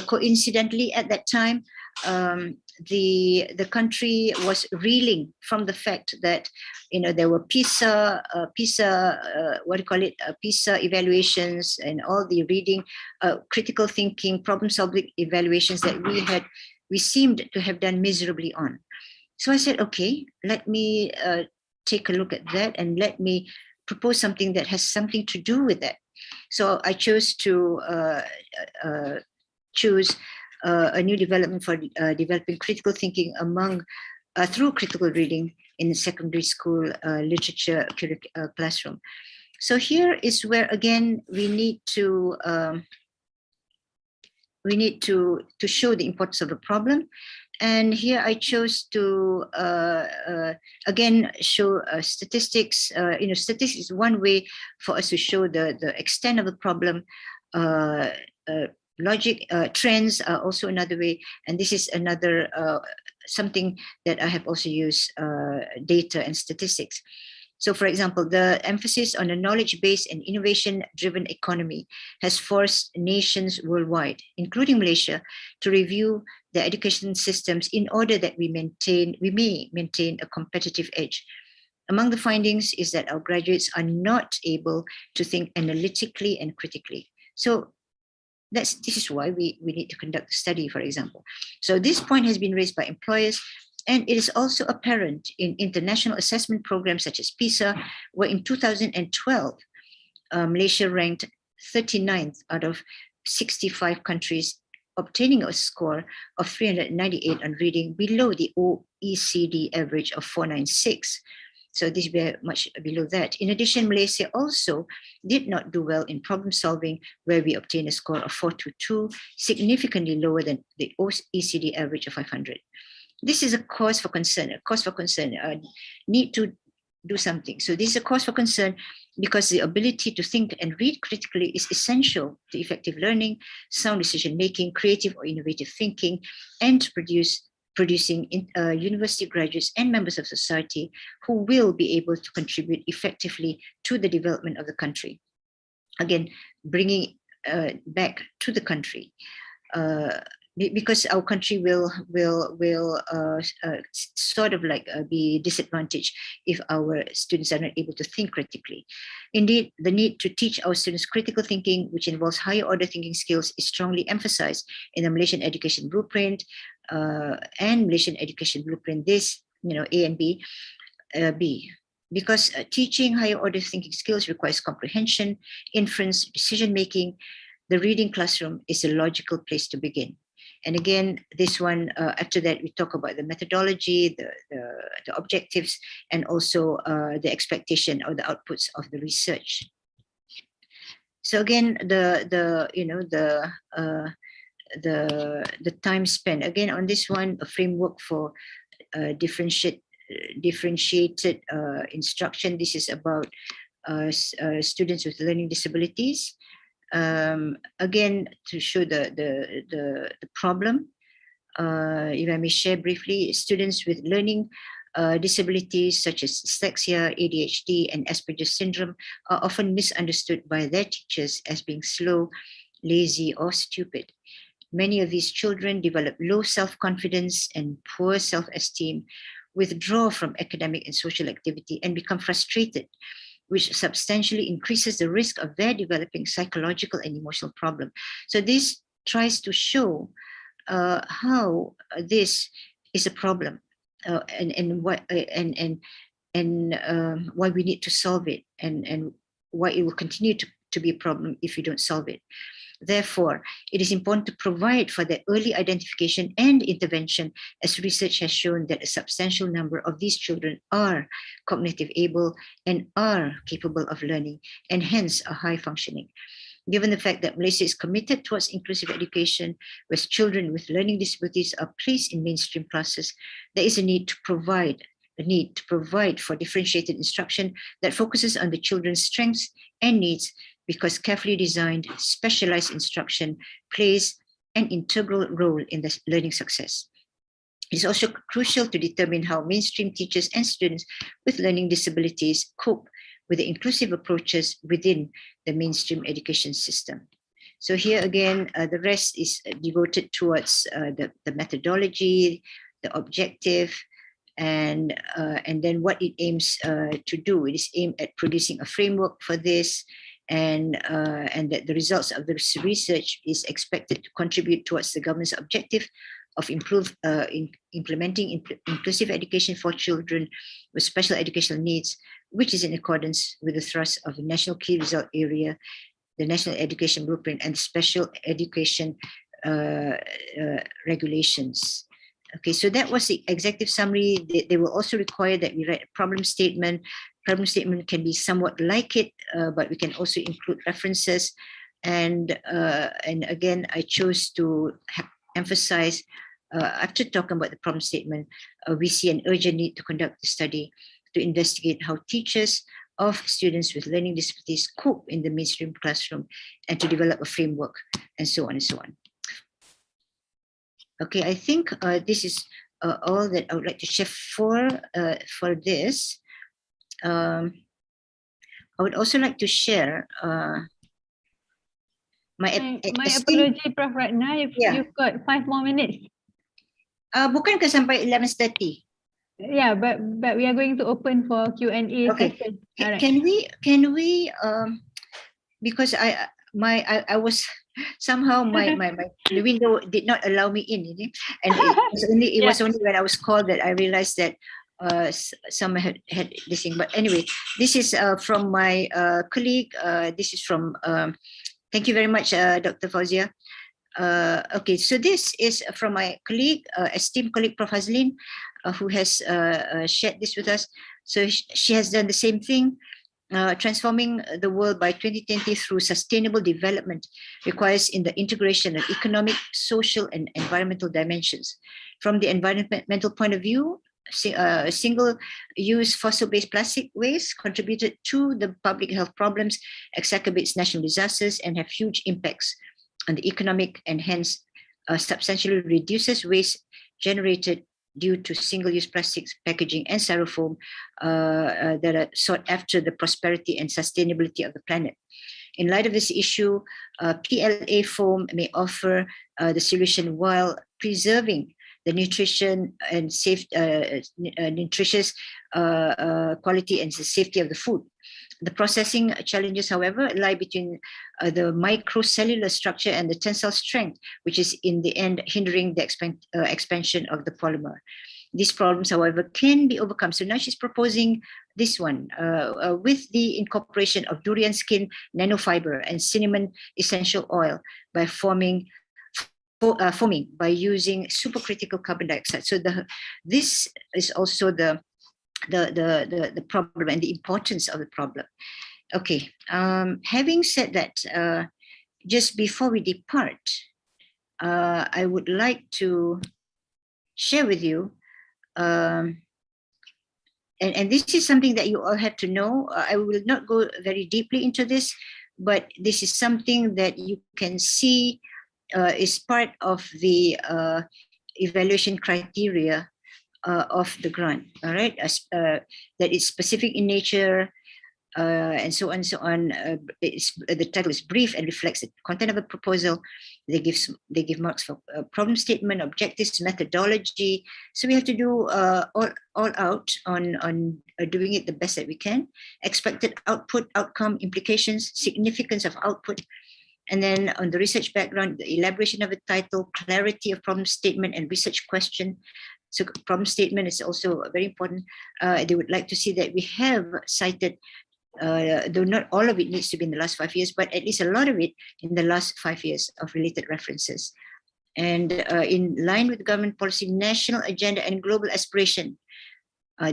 Coincidentally, at that time, the country was reeling from the fact that there were PISA evaluations and all the reading, critical thinking, problem-solving evaluations that we seemed to have done miserably on. So I said, okay, let me take a look at that and let me propose something that has something to do with that. So I chose to choose a new development for developing critical thinking among through critical reading in the secondary school literature classroom. So here is where again we need to show the importance of the problem. And here I chose to again show statistics. Statistics is one way for us to show the extent of the problem. Logic trends are also another way, and this is another something that I have also used data and statistics. So, for example, the emphasis on a knowledge-based and innovation-driven economy has forced nations worldwide, including Malaysia, to review their education systems in order that we may maintain a competitive edge. Among the findings is that our graduates are not able to think analytically and critically. So this is why we need to conduct a study, for example. So this point has been raised by employers, and it is also apparent in international assessment programs such as PISA, where in 2012, Malaysia ranked 39th out of 65 countries, obtaining a score of 398 on reading, below the OECD average of 496. So this is very much below that. In addition, Malaysia also did not do well in problem solving, where we obtained a score of 422, significantly lower than the OECD average of 500. This is a cause for concern, need to do something. So this is a cause for concern because the ability to think and read critically is essential to effective learning, sound decision-making, creative or innovative thinking, and to producing university graduates and members of society who will be able to contribute effectively to the development of the country. Again, bringing back to the country. Because our country will sort of like be disadvantaged if our students are not able to think critically. Indeed, the need to teach our students critical thinking, which involves higher order thinking skills, is strongly emphasized in the Malaysian Education Blueprint and Malaysian Education Blueprint, this, A and B, because teaching higher order thinking skills requires comprehension, inference, decision-making. The reading classroom is a logical place to begin. And again, this one, after that, we talk about the methodology, the objectives, and also the expectation or the outputs of the research. So again, the time spent, again, on this one, a framework for differentiated instruction. This is about students with learning disabilities. Again, to show the problem, if I may share briefly, students with learning disabilities such as dyslexia, ADHD, and Asperger's syndrome are often misunderstood by their teachers as being slow, lazy, or stupid. Many of these children develop low self-confidence and poor self-esteem, withdraw from academic and social activity, and become frustrated, which substantially increases the risk of their developing psychological and emotional problem. So this tries to show how this is a problem and why we need to solve it, and why it will continue to be a problem if we don't solve it. Therefore, it is important to provide for the early identification and intervention, as research has shown that a substantial number of these children are cognitive able and are capable of learning, and hence are high functioning. Given the fact that Malaysia is committed towards inclusive education, where children with learning disabilities are placed in mainstream classes, there is a need to provide for differentiated instruction that focuses on the children's strengths and needs, because carefully designed, specialized instruction plays an integral role in the learning success. It is also crucial to determine how mainstream teachers and students with learning disabilities cope with the inclusive approaches within the mainstream education system. So here again, the rest is devoted towards the methodology, the objective, and then what it aims to do. It is aimed at producing a framework for this, and that the results of this research is expected to contribute towards the government's objective of implementing inclusive education for children with special educational needs, which is in accordance with the thrust of the National Key Result Area the National Education Blueprint and Special Education regulations. Okay, so that was the executive summary. They will also require that we write a problem statement. Problem statement can be somewhat like it, but we can also include references. And again, I chose to emphasize, after talking about the problem statement, we see an urgent need to conduct the study to investigate how teachers of students with learning disabilities cope in the mainstream classroom and to develop a framework and so on and so on. Okay, I think this is all that I would like to share for this. I would also like to share my apology, Prof. Ratna. You've got 5 more minutes. Bukan ke sampai 11:30? Yeah, but we are going to open for Q&A session. All right. Can we because I was somehow my the window did not allow me in, and it was only when I was called that I realized that some had this thing. But anyway, this is from my colleague. This is from thank you very much, Dr. Fauziah. Okay, so this is from my colleague, esteemed colleague, Prof. Hazlin, who has shared this with us. So she has done the same thing. Transforming the world by 2020 through sustainable development requires in the integration of economic, social, and environmental dimensions. From the environmental point of view, single-use fossil-based plastic waste contributed to the public health problems, exacerbates national disasters, and have huge impacts on the economic, and hence substantially reduces waste generated due to single-use plastics, packaging, and styrofoam that are sought after the prosperity and sustainability of the planet. In light of this issue, PLA foam may offer the solution while preserving the nutrition and safe, nutritious quality and the safety of the food. The processing challenges, however, lie between the microcellular structure and the tensile strength, which is in the end hindering the expansion of the polymer. These problems, however, can be overcome. So now she's proposing this one with the incorporation of durian skin nanofiber and cinnamon essential oil by foaming by using supercritical carbon dioxide. So this is also the problem and the importance of the problem. Okay, having said that, just before we depart, I would like to share with you, and this is something that you all have to know. I will not go very deeply into this, but this is something that you can see is part of the evaluation criteria of the grant, all right, that it's specific in nature, and so on and so on. The title is brief and reflects the content of a proposal. They give marks for problem statement, objectives, methodology. So we have to do all out on doing it the best that we can. Expected output, outcome, implications, significance of output. And then on the research background, the elaboration of a title, clarity of problem statement and research question. So problem statement is also very important. They would like to see that we have cited, though not all of it needs to be in the last 5 years, but at least a lot of it in the last 5 years of related references. And in line with government policy, national agenda and global aspiration.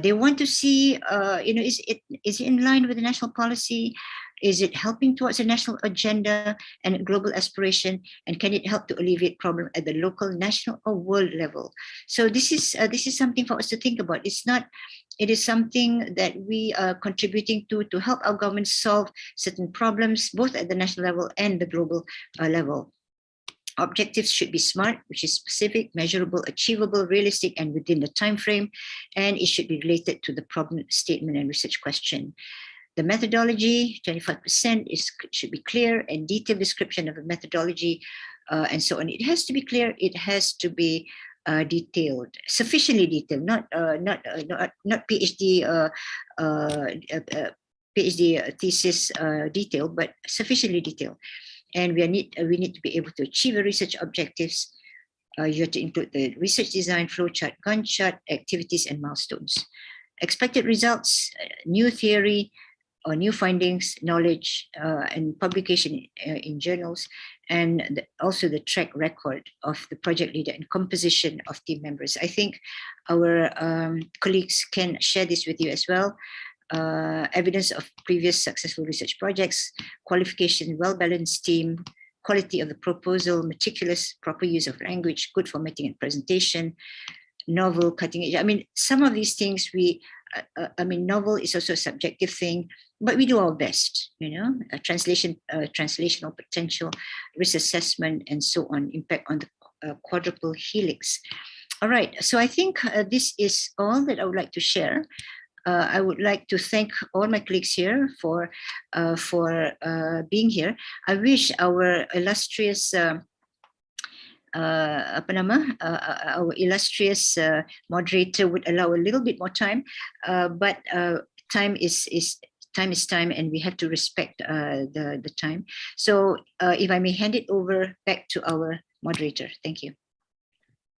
They want to see, is it in line with the national policy? Is it helping towards a national agenda and global aspiration? And can it help to alleviate problem at the local, national, or world level? So this is something for us to think about. It is something that we are contributing to help our government solve certain problems, both at the national level and the global level. Objectives should be SMART, which is specific, measurable, achievable, realistic, and within the time frame, and it should be related to the problem statement and research question. The methodology, 25%, should be clear and detailed description of a methodology, and so on. It has to be clear. It has to be detailed, sufficiently detailed, not PhD thesis detailed, but sufficiently detailed. And we need to be able to achieve the research objectives. You have to include the research design, flowchart, Gantt chart, activities, and milestones. Expected results, new theory, new findings, knowledge, and publication in journals, and also the track record of the project leader and composition of team members. I think our colleagues can share this with you as well. Evidence of previous successful research projects, qualification, well-balanced team, quality of the proposal, meticulous, proper use of language, good formatting and presentation, novel, cutting edge. I mean, some of these things novel is also a subjective thing, but we do our best, translational potential, risk assessment, and so on, impact on the quadruple helix. All right, so I think this is all that I would like to share. I would like to thank all my colleagues here for being here. I wish our illustrious our illustrious moderator would allow a little bit more time, but time is time, and we have to respect the time. So if I may hand it over back to our moderator. Thank you.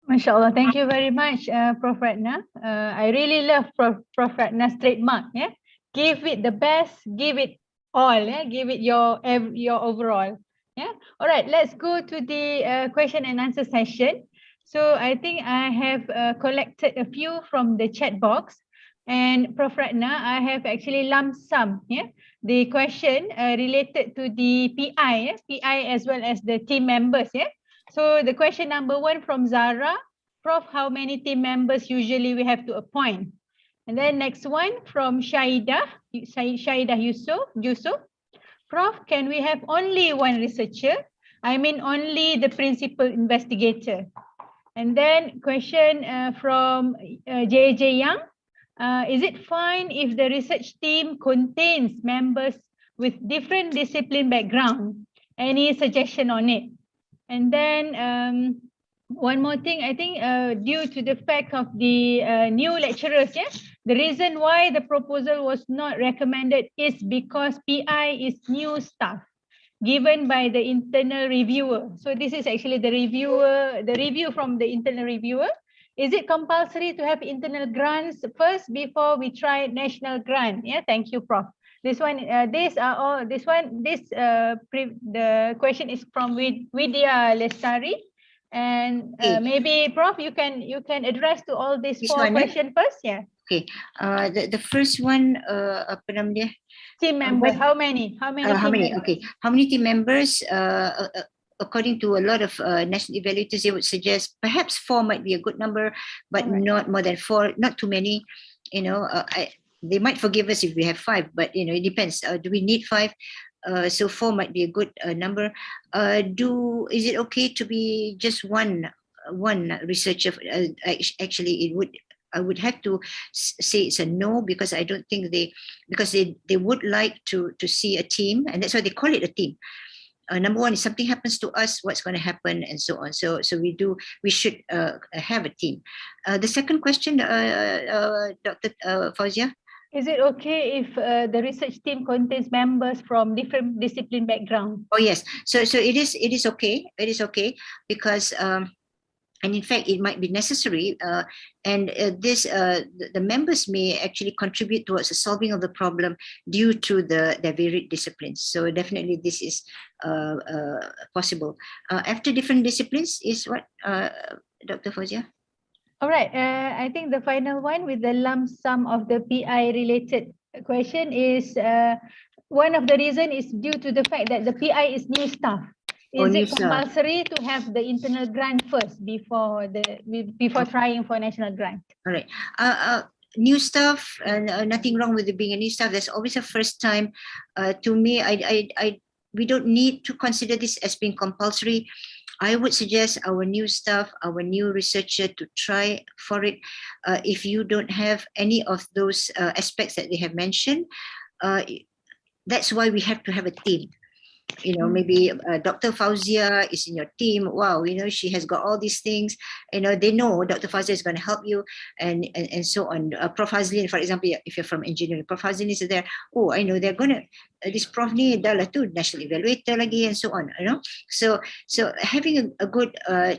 MashaAllah, thank you very much, Prof. Ratna. I really love Prof. Ratna's trademark. Yeah, give it the best, give it all. Yeah, give it your overall. Yeah. All right. Let's go to the question and answer session. So I think I have collected a few from the chat box, and Prof. Ratna, I have actually lump sum. Yeah, the question related to the PI, PI as well as the team members. Yeah. So the question number 1 from Zara, Prof, how many team members usually we have to appoint? And then next one from Shaida Yusuf. Prof, can we have only one researcher? I mean only the principal investigator. And then question from JJ Young. Is it fine if the research team contains members with different discipline background? Any suggestion on it? And then one more thing, I think due to the fact of the new lecturers, the reason why the proposal was not recommended is because PI is new staff given by the internal reviewer. So this is actually the review from the internal reviewer. Is it compulsory to have internal grants first before we try national grant? Yeah, thank you, Prof. This one, the question is from Vidya Lestari, and maybe Prof, you can address to all these This 4 one, questions first, yeah. Okay, the first one, team members. How many? How many? Okay, how many team members? According to a lot of national evaluators, they would suggest perhaps 4 might be a good number, but not more than 4. Not too many. They might forgive us if we have 5, but it depends. Do we need 5? So 4 might be a good number. Is it okay to be just one researcher? Actually, I would have to say it's a no, because I don't think they would like to see a team, and that's why they call it a team. Number 1, if something happens to us, what's going to happen, and so on. So we should have a team. The second question, Dr. Fauziah. Is it okay if the research team contains members from different discipline background? Oh yes, so it is okay. It is okay because and in fact it might be necessary, and the members may actually contribute towards the solving of the problem due to their varied disciplines. So definitely this is possible. After different disciplines is what, Dr. Fauziah? All right, I think the final one with the lump sum of the PI related question is one of the reason is due to the fact that the PI is new staff. Is it compulsory to have the internal grant first before trying for national grant? All right. New staff, nothing wrong with it being a new staff. There's always a first time. To me, we don't need to consider this as being compulsory. I would suggest our new staff, our new researcher to try for it. If you don't have any of those aspects that they have mentioned, that's why we have to have a team. maybe Dr. Fauziah is in your team. Wow, she has got all these things. They know Dr. Fauziah is going to help you, and so on. Prof Hazlin, for example, if you're from engineering, Prof Hazlin is there. Oh, I know they're going to, this Prof ni dah lah tu national evaluator lagi, and so on. So having a good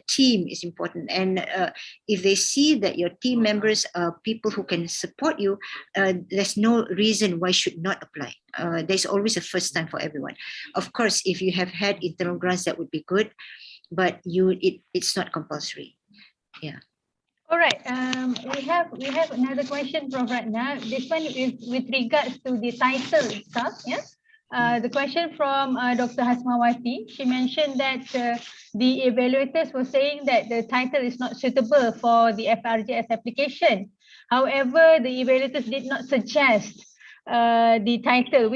team is important, and if they see that your team members are people who can support you, there's no reason why should not apply. There's always a first time for everyone. Of course, if you have had internal grants, that would be good, but it's not compulsory. Yeah. All right. We have another question from Ratna. This one is with regards to the title itself. Yeah. The question from Dr. Hasmawati. She mentioned that the evaluators were saying that the title is not suitable for the FRGS application. However, the evaluators did not suggest the title,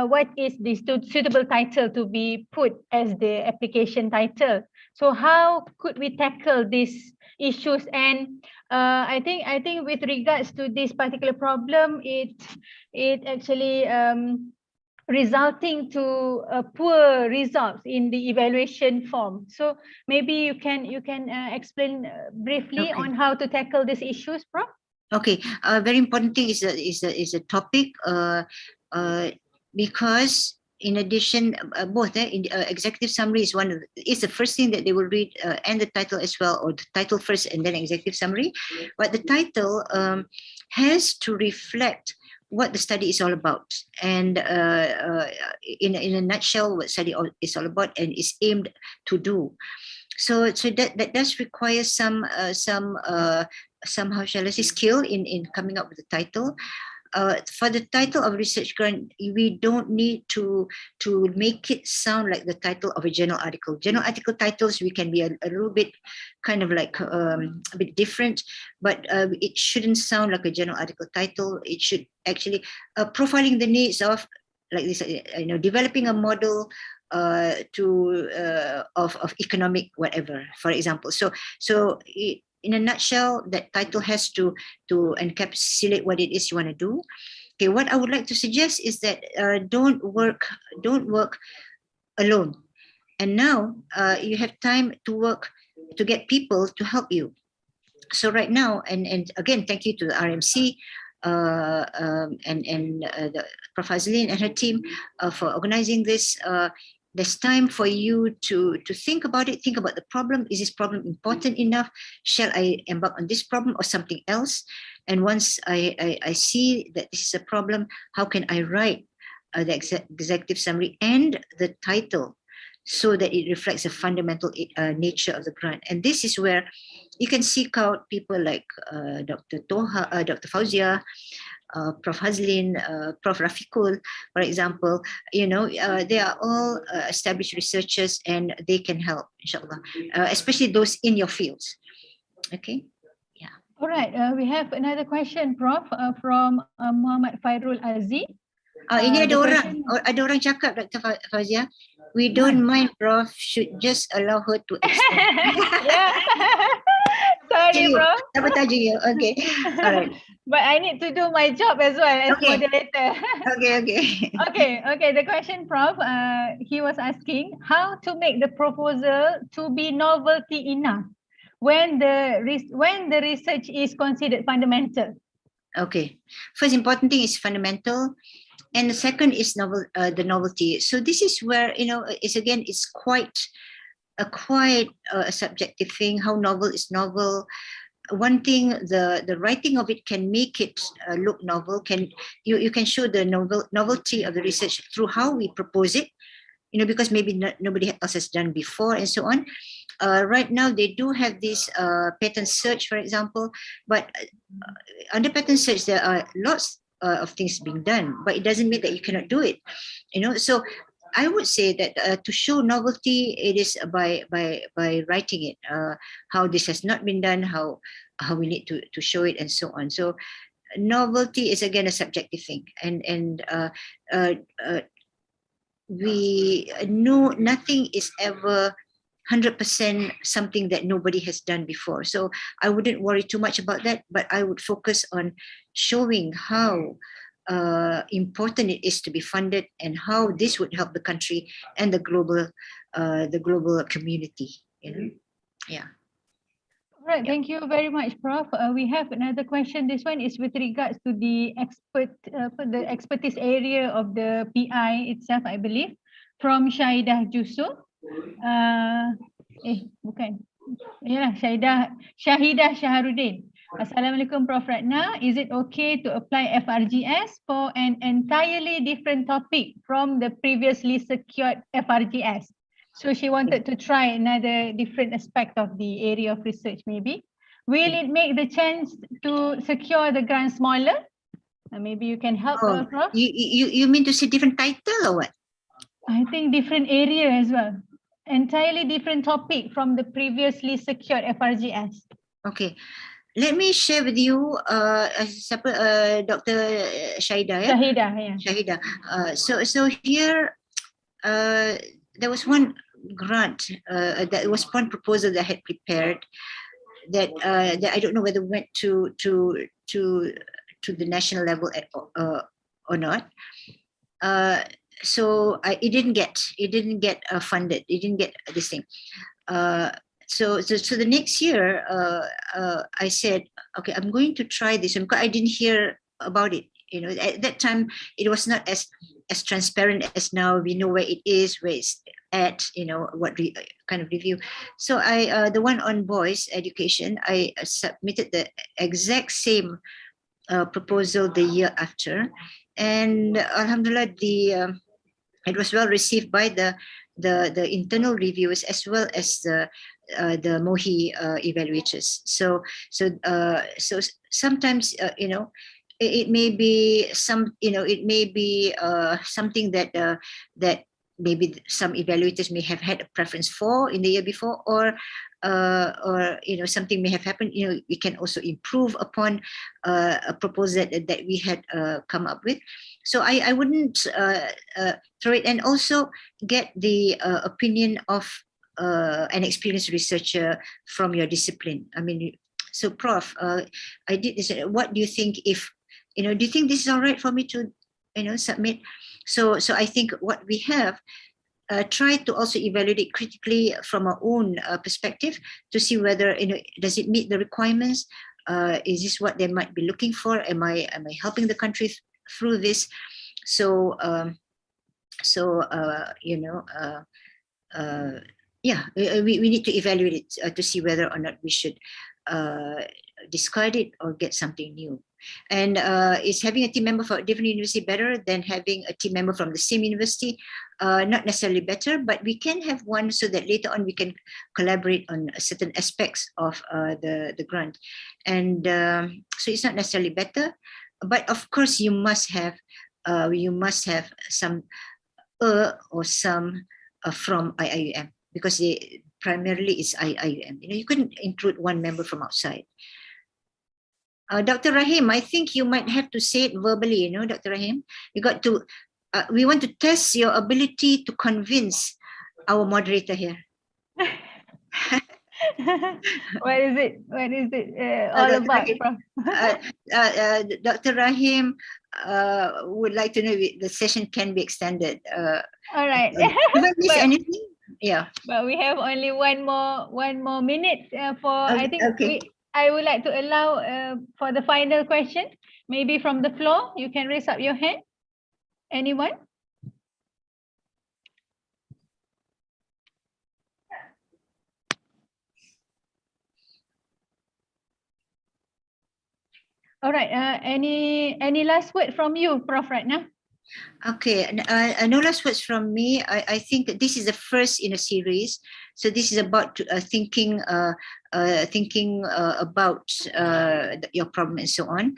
what is the suitable title to be put as the application title. So how could we tackle these issues? And I think with regards to this particular problem, it actually resulting to poor results in the evaluation form. So maybe you can explain briefly on how to tackle these issues, Prof. Okay, very important thing is a topic because in addition, both in executive summary is the first thing that they will read, and the title as well, or the title first and then executive summary. But the title has to reflect what the study is all about, and in a nutshell, what study is all about and is aimed to do. So that does require some how shall I say, skill in coming up with the title. For the title of research grant, we don't need to make it sound like the title of a journal article. Journal article titles, we can be a little bit kind of like a bit different, but it shouldn't sound like a journal article title. It should actually profiling the needs of, like this, developing a model of economic whatever, for example. So in a nutshell, that title has to encapsulate what it is you want to do. Okay, what I would like to suggest is that don't work alone. And now you have time to work to get people to help you. So right now, and again, thank you to the RMC and the Prof Hazlin and her team for organizing this. There's time for you to think about it, think about the problem. Is this problem important enough? Shall I embark on this problem or something else? And once I see that this is a problem, how can I write the executive summary and the title so that it reflects the fundamental nature of the grant? And this is where you can seek out people like Dr. Toha, Dr. Fauziah, Prof Hazlin, Prof Rafiqul, for example. They are all established researchers and they can help, inshallah, especially those in your fields. Okay. Yeah. All right. We have another question, Prof, from Muhammad Fairul Aziz. Ini ada orang cakap, Dr. Fauziah, we don't mind, Prof, should just allow her to explain. Yeah. Sorry, Prof. Sabotaging you. Okay. All right. But I need to do my job as well as moderator. Okay. The question, Prof, he was asking how to make the proposal to be novelty enough when the research is considered fundamental. Okay. First important thing is fundamental, and the second is the novelty. So this is where it's quite a subjective thing. How novel is novel? One thing, the writing of it can make it look novel. You can show the novelty of the research through how we propose it, because maybe nobody else has done before and so on. Right now they do have this patent search, for example, but under patent search there are lots of things being done, but it doesn't mean that you cannot do it. So I would say that to show novelty, it is by writing it, how this has not been done, how we need to show it, and so on. So novelty is again a subjective thing, and we know nothing is ever 100% something that nobody has done before. So I wouldn't worry too much about that, but I would focus on showing how important it is to be funded, and how this would help the country and the global community. Yeah. All right, thank you very much, Prof. We have another question. This one is with regards to the expertise area of the PI itself, I believe, from Syaidah Jusu. Bukan. Yeah, Syahidah Shaharuddin. Assalamualaikum, Prof. Ratna. Is it okay to apply FRGS for an entirely different topic from the previously secured FRGS? So she wanted to try another different aspect of the area of research maybe. Will it make the chance to secure the grant smaller? Maybe you can help, Prof. You mean to say different title or what? I think different area as well. Entirely different topic from the previously secured FRGS. Okay. Let me share with you Dr. Shahidah. Yeah? Shahidah, yeah. Shahidah. So here, there was one grant, that was one proposal that I had prepared that I don't know whether it went to the national level or not. So it didn't get funded. It didn't get this thing. So the next year, I said, okay, I'm going to try this one, because I didn't hear about it. At that time, it was not as transparent as now. We know where it is, where it's at, what kind of review. So the one on boys education, I submitted the exact same proposal the year after, and Alhamdulillah, it was well received by the internal reviewers as well as the MOHD evaluators. So sometimes it may be something that maybe some evaluators may have had a preference for in the year before, or something may have happened. We can also improve upon a proposal that we had come up with. So I wouldn't throw it, and also get the opinion of an experienced researcher from your discipline. I mean, so Prof, I did this. What do you think? If do you think this is all right for me to submit? So I think what we have, try to also evaluate it critically from our own perspective to see whether does it meet the requirements. Is this what they might be looking for? Am I helping the country through this? So yeah, we need to evaluate it to see whether or not we should discard it or get something new. And is having a team member from a different university better than having a team member from the same university? Not necessarily better, but we can have one so that later on we can collaborate on certain aspects of the grant. And so it's not necessarily better, but of course you must have some or some from IIUM, because primarily it's IIUM. You couldn't include one member from outside. Dr. Rahim, I think you might have to say it verbally, Dr. Rahim. You got to, we want to test your ability to convince our moderator here. What is it all about, Prof? Dr. Rahim would like to know if the session can be extended. All right. Have I missed anything? Yeah. But we have only one more minute for, Okay, I think okay. I would like to allow for the final question, maybe from the floor. You can raise up your hand. Anyone? All right. Any last word from you, Prof. Ratna? Okay, no last words from me. I think that this is the first in a series. So this is about thinking about your problem and so on.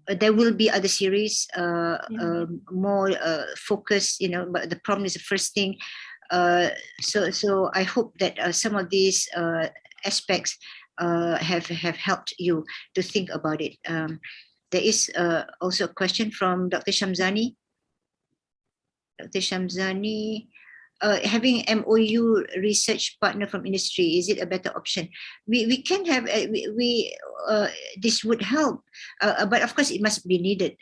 There will be other series, more focused, but the problem is the first thing. So I hope that some of these aspects have helped you to think about it. There is also a question from Dr. Shamzani. Dr. Shamzani, having MOU research partner from industry, is it a better option? We can have, this would help, but of course it must be needed.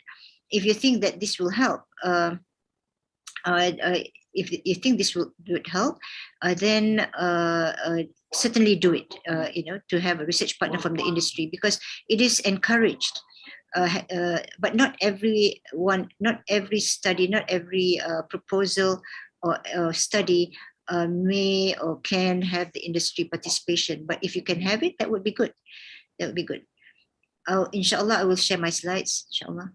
if you think that this will help, if you think this would help, then certainly do it. To have a research partner from the industry, because it is encouraged. But not every study, not every proposal or study may or can have the industry participation. But if you can have it, that would be good. That would be good. Inshallah, I will share my slides. Inshallah.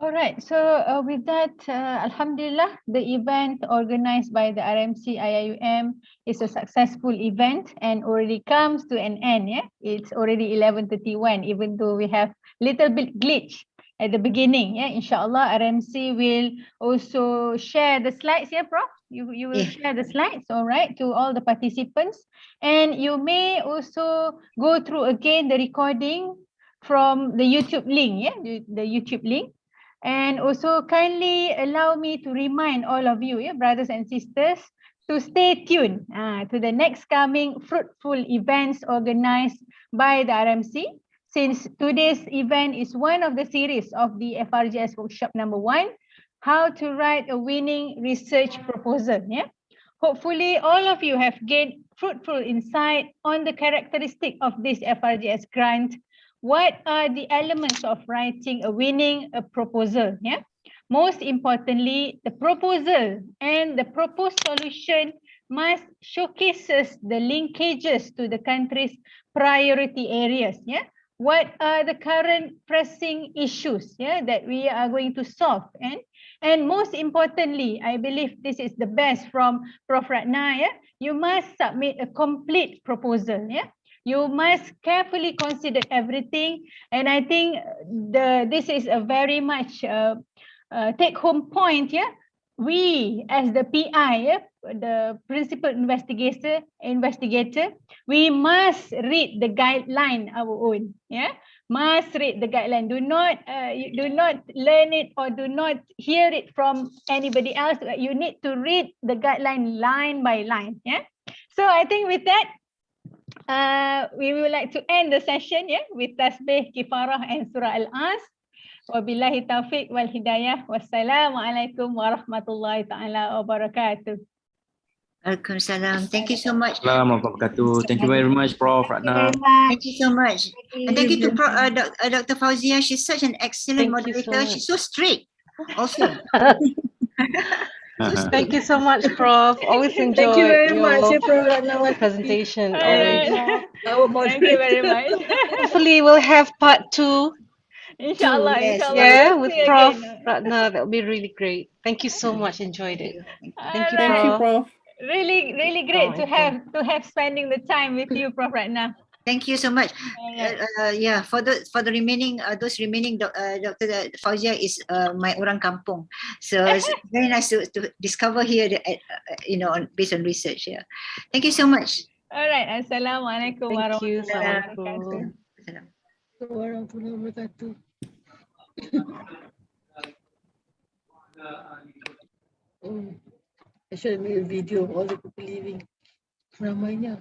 All right, so with that, Alhamdulillah, the event organized by the RMC IIUM is a successful event and already comes to an end. Yeah, it's already 11:31, even though we have little bit glitch at the beginning. Yeah, inshallah, RMC will also share the slides. Yeah, Prof, you will share the slides, all right, to all the participants, and you may also go through again the recording from the YouTube link. Yeah, the YouTube link. And also kindly allow me to remind all of you, brothers and sisters, to stay tuned to the next coming fruitful events organized by the RMC, since today's event is one of the series of the FRGS workshop number 1, how to write a winning research proposal. Yeah, hopefully all of you have gained fruitful insight on the characteristic of this FRGS grant. What are the elements of writing a winning proposal? Yeah. Most importantly, the proposal and the proposed solution must showcases the linkages to the country's priority areas. Yeah. What are the current pressing issues, that we are going to solve? And most importantly, I believe this is the best from Prof. Ratna. Yeah. You must submit a complete proposal. Yeah. You must carefully consider everything, and I think this is a very much take-home point. Yeah, we as the PI, the principal investigator, we must read the guideline our own. Yeah, must read the guideline. Do not learn it or do not hear it from anybody else. You need to read the guideline line by line. Yeah. So I think with that, we would like to end the session with tasbih, kifarah and surah Al-As. Wabillahi taufiq wal hidayah. Wassalamualaikum warahmatullahi ta'ala wabarakatuh. Waalaikumsalam. Thank you so much. Assalamualaikum warahmatullahi wabarakatuh. Thank you very much, Prof. Ratna. Thank you so much. And thank you to Dr. Fauziah. She's such an excellent moderator. She's so straight also. Thank you so much, Prof. Always enjoy Thank you very much, your Prof. RATNAWATI. presentation. Alright. Thank you very much. Hopefully, we'll have part 2. Inshallah, Yes. inshallah. Yeah, We'll with see Prof. again. Ratna. That would be really great. Thank you so much. Enjoyed it. Thank you, Thank you, Prof. Prof. Really great to have spending the time with you, Prof. Ratna. Thank you so much. Alright. For the remaining Dr. Fauziah is my orang kampung, so it's very nice to discover here based on research. Yeah, thank you so much. Alright. Assalamualaikum Thank you. warahmatullahi wabarakatuh. Warahmatullahi wabarakatuh. I should make a video of all the people leaving. Ramainya.